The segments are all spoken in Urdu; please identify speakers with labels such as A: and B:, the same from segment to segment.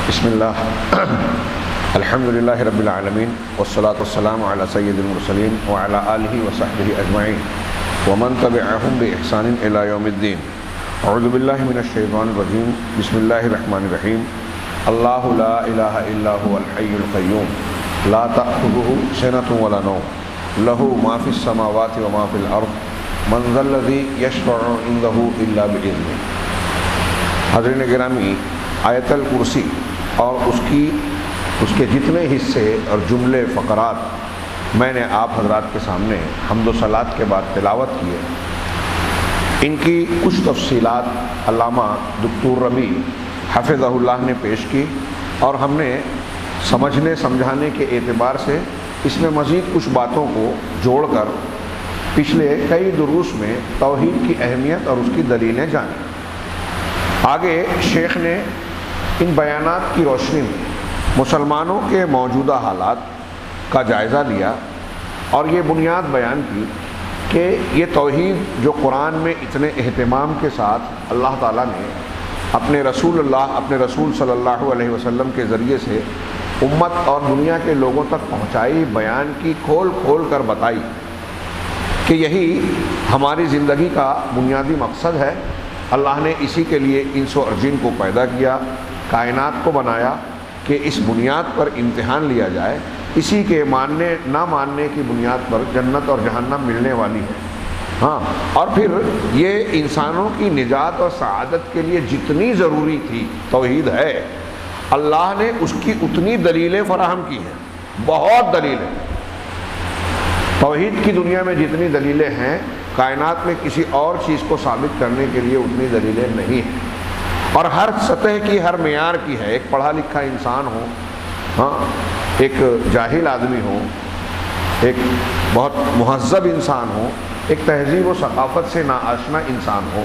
A: بسم اللہ الحمد للہ رب العالمین والصلاة والسلام علی سید المرسلین وعلی آلہ وصحبہ اجمعین ومن تبعہم بإحسان الی یوم الدین. اعوذ باللہ من الشیطان الرجیم. بسم اللہ الرحمن الرحیم. اللہ لا الہ الا هو الحی القیوم لا تأخذہ سنۃ ولا نوم لہ ما فی السماوات وما فی الارض من ذا الذی یشفع عندہ الا بإذنہ. حضرین گرامی، آیت الکرسی اور اس کے جتنے حصے اور جملے فقرات میں نے آپ حضرات کے سامنے حمد و صلات کے بعد تلاوت کیے، ان کی کچھ تفصیلات علامہ دکتور ربیع حفظہ اللہ نے پیش کی، اور ہم نے سمجھنے سمجھانے کے اعتبار سے اس میں مزید کچھ باتوں کو جوڑ کر پچھلے کئی دروس میں توحید کی اہمیت اور اس کی دلیلیں جانی. آگے شیخ نے ان بیانات کی روشنی میں مسلمانوں کے موجودہ حالات کا جائزہ لیا اور یہ بنیاد بیان کی کہ یہ توحید جو قرآن میں اتنے اہتمام کے ساتھ اللہ تعالیٰ نے اپنے رسول صلی اللہ علیہ وسلم کے ذریعے سے امت اور دنیا کے لوگوں تک پہنچائی، بیان کی، کھول کھول کر بتائی کہ یہی ہماری زندگی کا بنیادی مقصد ہے. اللہ نے اسی کے لیے انس و جن کو پیدا کیا، کائنات کو بنایا کہ اس بنیاد پر امتحان لیا جائے. اسی کے ماننے نہ ماننے کی بنیاد پر جنت اور جہنم ملنے والی ہے. اور پھر یہ انسانوں کی نجات اور سعادت کے لیے جتنی ضروری تھی توحید ہے، اللہ نے اس کی اتنی دلیلیں فراہم کی ہیں. بہت دلیلیں. توحید کی دنیا میں جتنی دلیلیں ہیں، کائنات میں کسی اور چیز کو ثابت کرنے کے لیے اتنی دلیلیں نہیں ہیں. اور ہر سطح کی، ہر معیار کی ہے. ایک پڑھا لکھا انسان ہو، ایک جاہل آدمی ہو، ایک بہت مہذب انسان ہو، ایک تہذیب و ثقافت سے ناآشنا انسان ہو،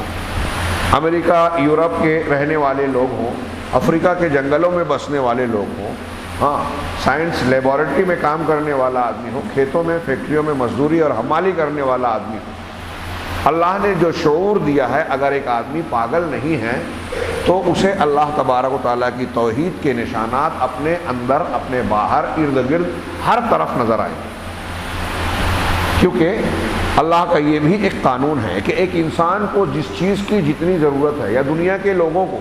A: امریکہ یورپ کے رہنے والے لوگ ہوں، افریقہ کے جنگلوں میں بسنے والے لوگ ہوں، سائنس لیبارٹری میں کام کرنے والا آدمی ہو، کھیتوں میں فیکٹریوں میں مزدوری اور حمالی کرنے والا آدمی ہو. اللہ نے جو شعور دیا ہے، اگر ایک آدمی پاگل نہیں ہے تو اسے اللہ تبارک و تعالیٰ کی توحید کے نشانات اپنے اندر، اپنے باہر، ارد گرد ہر طرف نظر آئیں گے. کیونکہ اللہ کا یہ بھی ایک قانون ہے کہ ایک انسان کو جس چیز کی جتنی ضرورت ہے، یا دنیا کے لوگوں کو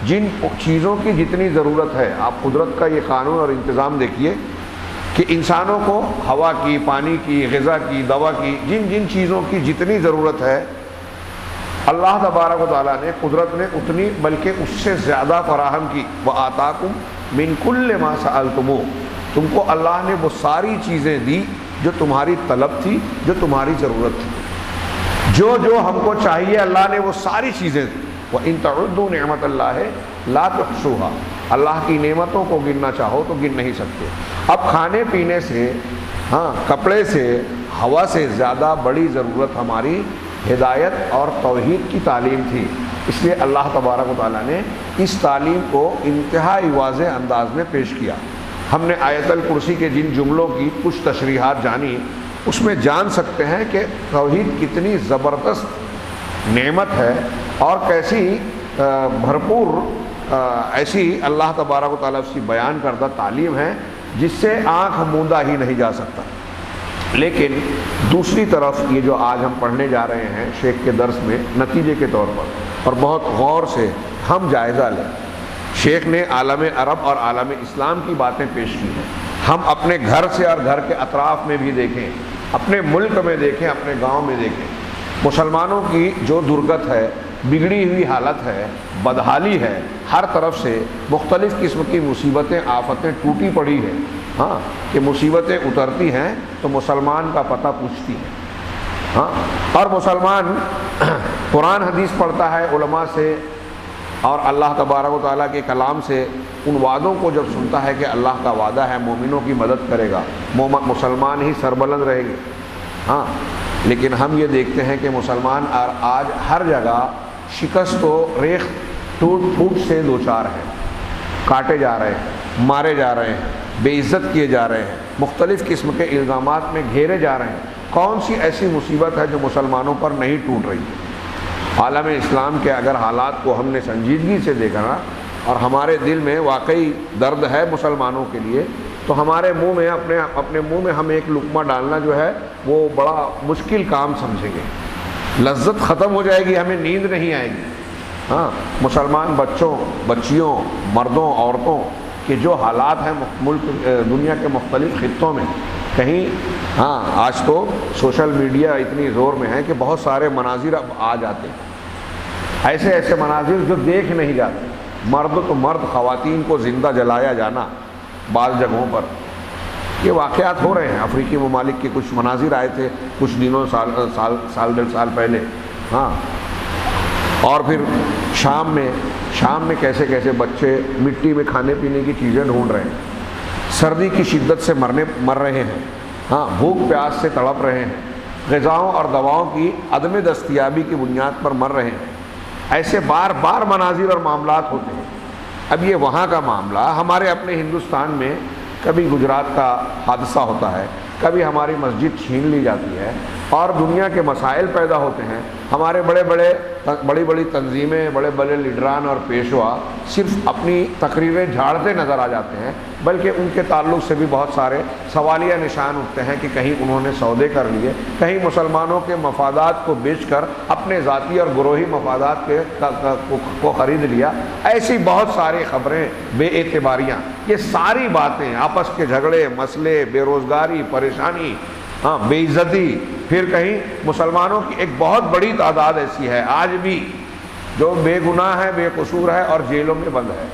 A: جن چیزوں کی جتنی ضرورت ہے، آپ قدرت کا یہ قانون اور انتظام دیکھیے کہ انسانوں کو ہوا کی، پانی کی، غذا کی، دوا کی، جن جن چیزوں کی جتنی ضرورت ہے، اللہ تبارک و تعالیٰ نے، قدرت نے اتنی بلکہ اس سے زیادہ فراہم کی. وَآتَاكُم مِّن كُلِّ مَا سَأَلْتُمُوهُ. تم کو اللہ نے وہ ساری چیزیں دی جو تمہاری طلب تھی، جو تمہاری ضرورت تھی. جو ہم کو چاہیے اللہ نے وہ ساری چیزیں دی. وَإِن تَعُدُّوا نِعْمَةَ اللَّهِ لَا تُحْصُوهَا. اللہ کی نعمتوں کو گننا چاہو تو گن نہیں سکتے. اب کھانے پینے سے، کپڑے سے، ہوا سے زیادہ بڑی ضرورت ہماری ہدایت اور توحید کی تعلیم تھی. اس لیے اللہ تبارک و تعالیٰ نے اس تعلیم کو انتہائی واضح انداز میں پیش کیا. ہم نے آیت الکرسی کے جن جملوں کی کچھ تشریحات جانی، اس میں جان سکتے ہیں کہ توحید کتنی زبردست نعمت ہے اور کیسی بھرپور ایسی اللہ تبارک و تعالیٰ کی بیان کردہ تعلیم ہے جس سے آنکھ موندا ہی نہیں جا سکتا. لیکن دوسری طرف یہ جو آج ہم پڑھنے جا رہے ہیں شیخ کے درس میں، نتیجے کے طور پر اور بہت غور سے ہم جائزہ لیں. شیخ نے عالم عرب اور عالم اسلام کی باتیں پیش کی ہیں. ہم اپنے گھر سے اور گھر کے اطراف میں بھی دیکھیں، اپنے ملک میں دیکھیں، اپنے گاؤں میں دیکھیں. مسلمانوں کی جو درگت ہے، بگڑی ہوئی حالت ہے، بدحالی ہے، ہر طرف سے مختلف قسم کی مصیبتیں، آفتیں ٹوٹی پڑی ہیں. کہ مصیبتیں اترتی ہیں تو مسلمان کا پتہ پوچھتی ہیں. اور مسلمان قرآن حدیث پڑھتا ہے علماء سے اور اللہ تبارک و تعالیٰ کے کلام سے. ان وعدوں کو جب سنتا ہے کہ اللہ کا وعدہ ہے مومنوں کی مدد کرے گا، مسلمان ہی سربلند رہیں گے. لیکن ہم یہ دیکھتے ہیں کہ مسلمان آج ہر جگہ شکست و ریخت، ٹوٹ پھوٹ سے دوچار ہیں. کاٹے جا رہے ہیں، مارے جا رہے ہیں، بے عزت کیے جا رہے ہیں، مختلف قسم کے الزامات میں گھیرے جا رہے ہیں. کون سی ایسی مصیبت ہے جو مسلمانوں پر نہیں ٹوٹ رہی ہے؟ عالم اسلام کے اگر حالات کو ہم نے سنجیدگی سے دیکھا نا اور ہمارے دل میں واقعی درد ہے مسلمانوں کے لیے، تو ہمارے منہ میں اپنے منہ میں ہم ایک لقمہ ڈالنا جو ہے وہ بڑا مشکل کام سمجھیں گے۔ لذت ختم ہو جائے گی، ہمیں نیند نہیں آئے گی۔ ہاں، مسلمان بچوں، بچیوں، مردوں، عورتوں کے جو حالات ہیں ملک دنیا کے مختلف خطوں میں، کہیں ہاں آج تو سوشل میڈیا اتنی زور میں ہے کہ بہت سارے مناظر اب آ جاتے ہیں، ایسے ایسے مناظر جو دیکھ نہیں جاتے۔ مرد تو مرد، خواتین کو زندہ جلایا جانا بعض جگہوں پر، یہ واقعات ہو رہے ہیں۔ افریقی ممالک کے کچھ مناظر آئے تھے کچھ دنوں، سال ڈیڑھ سال پہلے۔ ہاں، اور پھر شام میں کیسے کیسے بچے مٹی میں کھانے پینے کی چیزیں ڈھونڈ رہے ہیں، سردی کی شدت سے مر رہے ہیں، ہاں، بھوک پیاس سے تڑپ رہے ہیں، غذاؤں اور دواؤں کی عدم دستیابی کی بنیاد پر مر رہے ہیں۔ ایسے بار بار مناظر اور معاملات ہوتے ہیں۔ اب یہ وہاں کا معاملہ، ہمارے اپنے ہندوستان میں کبھی گجرات کا حادثہ ہوتا ہے، کبھی ہماری مسجد چھین لی جاتی ہے، اور دنیا کے مسائل پیدا ہوتے ہیں۔ ہمارے بڑی بڑی تنظیمیں، بڑے بڑے لیڈران اور پیشوا صرف اپنی تقریریں جھاڑتے نظر آ جاتے ہیں، بلکہ ان کے تعلق سے بھی بہت سارے سوالیہ نشان اٹھتے ہیں کہ کہیں انہوں نے سودے کر لیے، کہیں مسلمانوں کے مفادات کو بیچ کر اپنے ذاتی اور گروہی مفادات کو خرید لیا۔ ایسی بہت ساری خبریں، بے اعتباریاں، یہ ساری باتیں، آپس کے جھگڑے، مسئلے، بے روزگاری، پریشانی، ہاں، بے عزتی، پھر کہیں مسلمانوں کی ایک بہت بڑی تعداد ایسی ہے آج بھی جو بے گناہ ہے، بے قصور ہے اور جیلوں میں بند ہے۔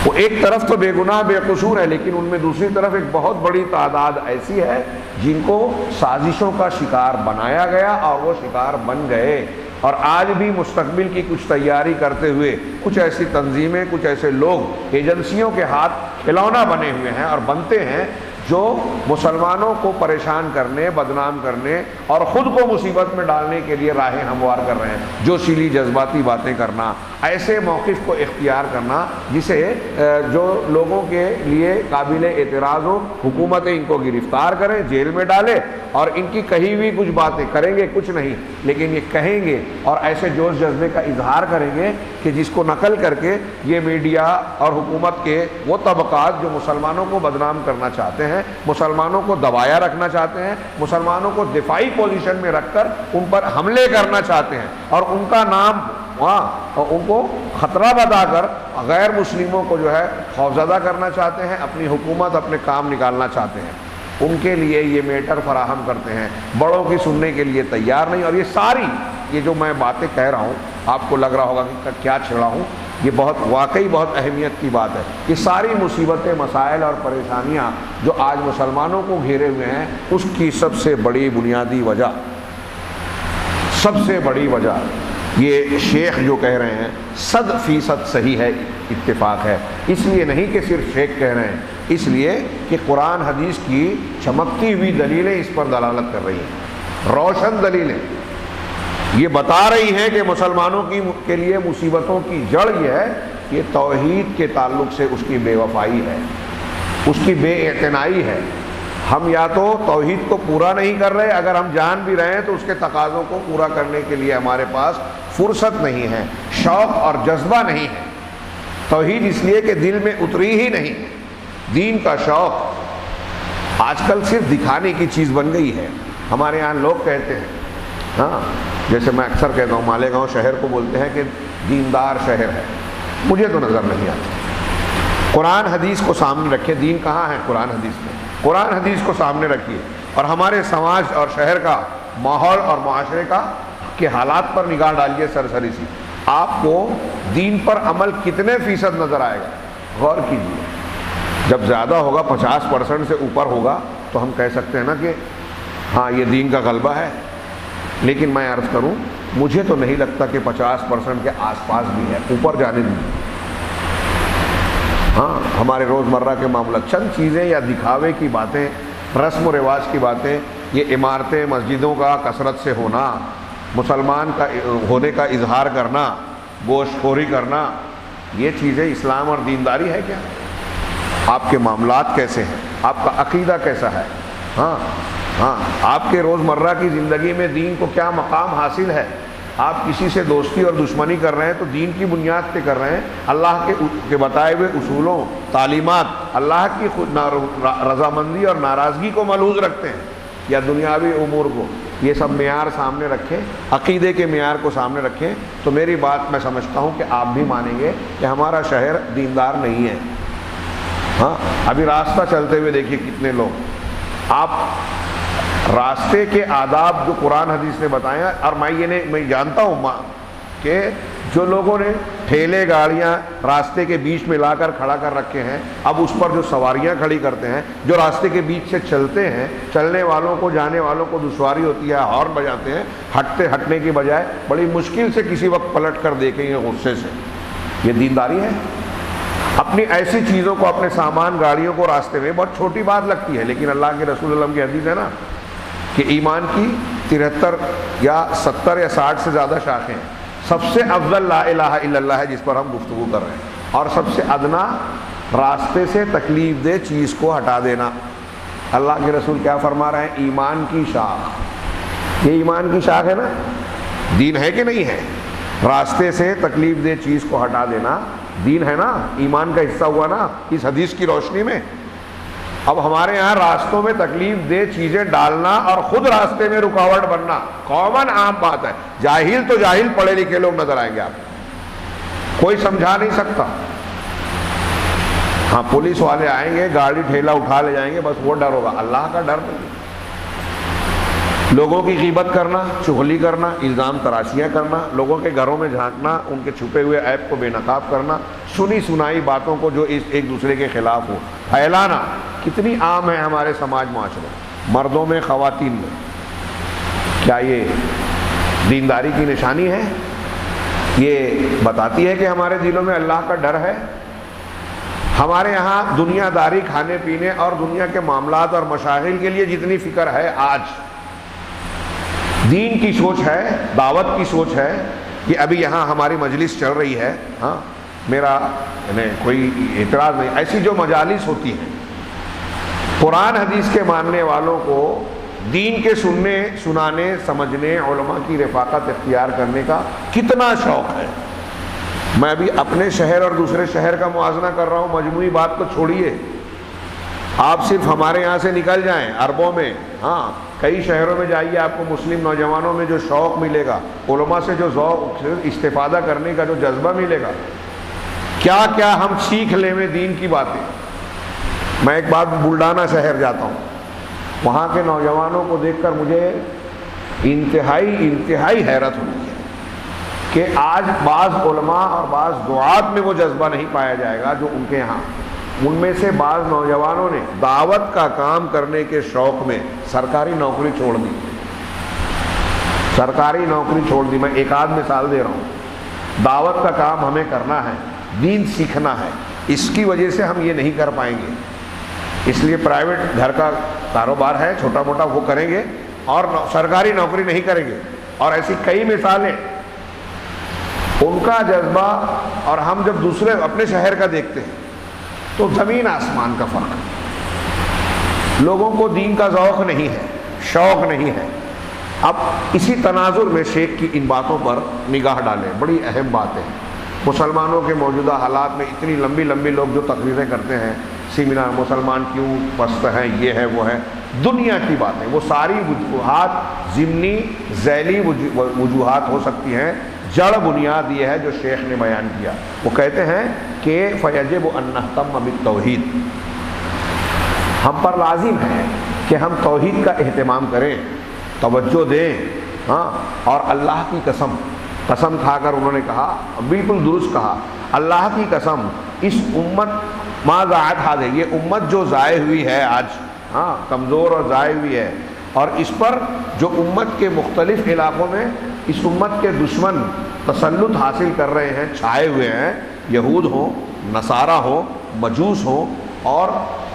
A: وہ ایک طرف تو بے گناہ بے قصور ہے، لیکن ان میں دوسری طرف ایک بہت بڑی تعداد ایسی ہے جن کو سازشوں کا شکار بنایا گیا اور وہ شکار بن گئے، اور آج بھی مستقبل کی کچھ تیاری کرتے ہوئے کچھ ایسی تنظیمیں، کچھ ایسے لوگ ایجنسیوں کے ہاتھ کھلونا بنے ہوئے ہیں اور بنتے ہیں جو مسلمانوں کو پریشان کرنے، بدنام کرنے اور خود کو مصیبت میں ڈالنے کے لیے راہیں ہموار کر رہے ہیں۔ جو سیلی جذباتی باتیں کرنا، ایسے موقف کو اختیار کرنا جسے جو لوگوں کے لیے قابل اعتراض ہو، حکومت ان کو گرفتار کرے، جیل میں ڈالے، اور ان کی کہی ہوئی کچھ باتیں کریں گے کچھ نہیں، لیکن یہ کہیں گے اور ایسے جوش جذبے کا اظہار کریں گے کہ جس کو نقل کر کے یہ میڈیا اور حکومت کے وہ طبقات جو مسلمانوں کو بدنام کرنا چاہتے ہیں، مسلمانوں کو دبایا رکھنا چاہتے ہیں، مسلمانوں کو دفاعی پوزیشن میں رکھ کر ان پر حملے کرنا چاہتے ہیں، اور ان کا نام ان کو خطرہ بتا کر غیر مسلموں کو جو ہے خوفزدہ کرنا چاہتے ہیں، اپنی حکومت، اپنے کام نکالنا چاہتے ہیں، ان کے لیے یہ میٹر فراہم کرتے ہیں، بڑوں کی سننے کے لیے تیار نہیں۔ اور یہ ساری یہ جو میں باتیں کہہ رہا ہوں، آپ کو لگ رہا ہوگا کہ کیا چھڑا ہوں، یہ واقعی بہت اہمیت کی بات ہے۔ یہ ساری مصیبتیں، مسائل اور پریشانیاں جو آج مسلمانوں کو گھیرے ہوئے ہیں، اس کی سب سے بڑی بنیادی وجہ، سب سے بڑی وجہ یہ شیخ جو کہہ رہے ہیں 100% صحیح ہے، اتفاق ہے۔ اس لیے نہیں کہ صرف شیخ کہہ رہے ہیں، اس لیے کہ قرآن حدیث کی چمکتی ہوئی دلیلیں اس پر دلالت کر رہی ہیں، روشن دلیلیں یہ بتا رہی ہیں کہ مسلمانوں کے لیے مصیبتوں کی جڑ یہ ہے کہ توحید کے تعلق سے اس کی بے وفائی ہے، اس کی بے اعتنائی ہے۔ ہم یا تو توحید کو پورا نہیں کر رہے، اگر ہم جان بھی رہے ہیں تو اس کے تقاضوں کو پورا کرنے کے لیے ہمارے پاس فرصت نہیں ہے، شوق اور جذبہ نہیں ہے۔ توحید اس لیے کہ دل میں اتری ہی نہیں، دین کا شوق آج کل صرف دکھانے کی چیز بن گئی ہے۔ ہمارے یہاں لوگ کہتے ہیں، ہاں، جیسے میں اکثر کہتا ہوں، مالیگاؤں شہر کو بولتے ہیں کہ دیندار شہر ہے، مجھے تو نظر نہیں آتا۔ قرآن حدیث کو سامنے رکھے، دین کہاں ہے قرآن حدیث میں؟ قرآن حدیث کو سامنے رکھیے اور ہمارے سماج اور شہر کا ماحول اور معاشرے کے حالات پر نگاہ ڈالیے سرسری سی، آپ کو دین پر عمل کتنے فیصد نظر آئے گا؟ غور کیجیے۔ جب زیادہ ہوگا، 50% سے اوپر ہوگا، تو ہم کہہ سکتے ہیں نا کہ ہاں یہ دین کا غلبہ ہے۔ لیکن میں عرض کروں، مجھے تو نہیں لگتا کہ 50% کے آس پاس بھی ہے، اوپر جانے نہیں۔ ہاں، ہمارے روزمرہ کے معاملات، چند چیزیں یا دکھاوے کی باتیں، رسم و رواج کی باتیں، یہ عمارتیں، مسجدوں کا کثرت سے ہونا، مسلمان کا ہونے کا اظہار کرنا، گوشت خوری کرنا، یہ چیزیں اسلام اور دینداری ہے کیا؟ آپ کے معاملات کیسے ہیں؟ آپ کا عقیدہ کیسا ہے؟ ہاں، آپ کے روزمرہ کی زندگی میں دین کو کیا مقام حاصل ہے؟ آپ کسی سے دوستی اور دشمنی کر رہے ہیں تو دین کی بنیاد پہ کر رہے ہیں، اللہ کے بتائے ہوئے اصولوں، تعلیمات، اللہ کی رضامندی اور ناراضگی کو ملحوظ رکھتے ہیں یا دنیاوی امور کو، یہ سب معیار سامنے رکھیں، عقیدے کے معیار کو سامنے رکھیں، تو میری بات میں سمجھتا ہوں کہ آپ بھی مانیں گے کہ ہمارا شہر دیندار نہیں ہے۔ ہاں، ابھی راستہ چلتے ہوئے دیکھیے کتنے لوگ، آپ راستے کے آداب جو قرآن حدیث نے بتائے ہیں، اور میں جانتا ہوں کہ جو لوگوں نے ٹھیلے گاڑیاں راستے کے بیچ میں لا کر کھڑا کر رکھے ہیں، اب اس پر جو سواریاں کھڑی کرتے ہیں، جو راستے کے بیچ سے چلتے ہیں، چلنے والوں کو، جانے والوں کو دشواری ہوتی ہے، ہارن بجاتے ہیں، ہٹنے کی بجائے بڑی مشکل سے کسی وقت پلٹ کر دیکھیں گے غصے سے، یہ دینداری ہے؟ اپنی ایسی چیزوں کو، اپنے سامان، گاڑیوں کو راستے میں، بہت چھوٹی بات لگتی ہے، لیکن اللہ کے رسول اللہ کی حدیث ہے نا کہ ایمان کی 73 یا 70 یا 60 سے زیادہ شاخیں ہیں، سب سے افضل لا الہ الا اللہ ہے جس پر ہم گفتگو کر رہے ہیں، اور سب سے ادنا راستے سے تکلیف دہ چیز کو ہٹا دینا۔ اللہ کے رسول کیا فرما رہے ہیں؟ ایمان کی شاخ، یہ ایمان کی شاخ ہے نا، دین ہے کہ نہیں ہے؟ راستے سے تکلیف دہ چیز کو ہٹا دینا دین ہے نا، ایمان کا حصہ ہوا نا اس حدیث کی روشنی میں۔ اب ہمارے یہاں راستوں میں تکلیف دہ چیزیں ڈالنا اور خود راستے میں رکاوٹ بننا کامن عام بات ہے۔ جاہل تو جاہل، پڑھے لکھے لوگ نظر آئیں گے آپ کو، کوئی سمجھا نہیں سکتا۔ ہاں، پولیس والے آئیں گے، گاڑی ٹھیلا اٹھا لے جائیں گے، بس وہ ڈر ہوگا، اللہ کا ڈر نہیں۔ لوگوں کی غیبت کرنا، چغلی کرنا، الزام تراشیاں کرنا، لوگوں کے گھروں میں جھانکنا، ان کے چھپے ہوئے عیب کو بے نقاب کرنا، سنی سنائی باتوں کو جو ایک دوسرے کے خلاف ہو پھیلانا، کتنی عام ہے ہمارے سماج معاشرے، مردوں میں، خواتین میں۔ کیا یہ دینداری کی نشانی ہے؟ یہ بتاتی ہے کہ ہمارے دلوں میں اللہ کا ڈر ہے؟ ہمارے یہاں دنیا داری، کھانے پینے اور دنیا کے معاملات اور مشاغل کے لیے جتنی فکر ہے، آج دین کی سوچ ہے، دعوت کی سوچ ہے۔ کہ ابھی یہاں ہماری مجلس چل رہی ہے، ہاں، میرا کوئی اعتراض نہیں، ایسی جو مجالس ہوتی ہیں، قرآن حدیث کے ماننے والوں کو دین کے سننے، سنانے، سمجھنے، علماء کی رفاقت اختیار کرنے کا کتنا شوق ہے۔ میں ابھی اپنے شہر اور دوسرے شہر کا موازنہ کر رہا ہوں، مجموعی بات کو چھوڑیے، آپ صرف ہمارے یہاں سے نکل جائیں عربوں میں، ہاں، کئی شہروں میں جائیے، آپ کو مسلم نوجوانوں میں جو شوق ملے گا، علماء سے جو ذوق استفادہ کرنے کا جو جذبہ ملے گا، کیا کیا ہم سیکھ لیں میں دین کی باتیں۔ میں ایک بار بلڈانا شہر جاتا ہوں، وہاں کے نوجوانوں کو دیکھ کر مجھے انتہائی حیرت ہوتی ہے کہ آج بعض علماء اور بعض دعات میں وہ جذبہ نہیں پایا جائے گا جو ان کے یہاں۔ ان میں سے بعض نوجوانوں نے دعوت کا کام کرنے کے شوق میں سرکاری نوکری چھوڑ دی، سرکاری نوکری چھوڑ دی۔ میں ایک آدھ مثال دے رہا ہوں، دعوت کا کام ہمیں کرنا ہے، دین سیکھنا ہے، اس کی وجہ سے ہم یہ نہیں کر پائیں گے، اس لیے پرائیویٹ گھر کا کاروبار ہے چھوٹا موٹا وہ کریں گے اور سرکاری نوکری نہیں کریں گے، اور ایسی کئی مثالیں۔ ان کا جذبہ اور ہم جب دوسرے اپنے شہر کا دیکھتے ہیں تو زمین آسمان کا فرق ہے۔ لوگوں کو دین کا ذوق نہیں ہے، شوق نہیں ہے۔ اب اسی تناظر میں شیخ کی ان باتوں پر نگاہ ڈالیں، بڑی اہم بات ہے۔ مسلمانوں کے موجودہ حالات میں اتنی لمبی لمبی لوگ جو تقریریں کرتے ہیں، سیمینار، مسلمان کیوں پست ہیں، یہ ہے وہ ہے، دنیا کی باتیں، وہ ساری وجوہات ضمنی ذیلی وجوہات ہو سکتی ہیں، جڑ بنیاد یہ ہے جو شیخ نے بیان کیا۔ وہ کہتے ہیں کہ فَيَجِبُ أَن نَهْتَمَّ بِالتَّوْحِيدِ، ہم پر لازم ہے کہ ہم توحید کا اہتمام کریں، توجہ دیں، ہاں، اور اللہ کی قسم کھا کر انہوں نے کہا، بالکل درست کہا، اللہ کی قسم، اس امت ما ضاعت هذه، یہ امت جو ضائع ہوئی ہے آج، ہاں، کمزور اور ضائع ہوئی ہے، اور اس پر جو امت کے مختلف علاقوں میں اس امت کے دشمن تسلط حاصل کر رہے ہیں، چھائے ہوئے ہیں، یہود ہوں، نصارہ ہوں، مجوس ہوں، اور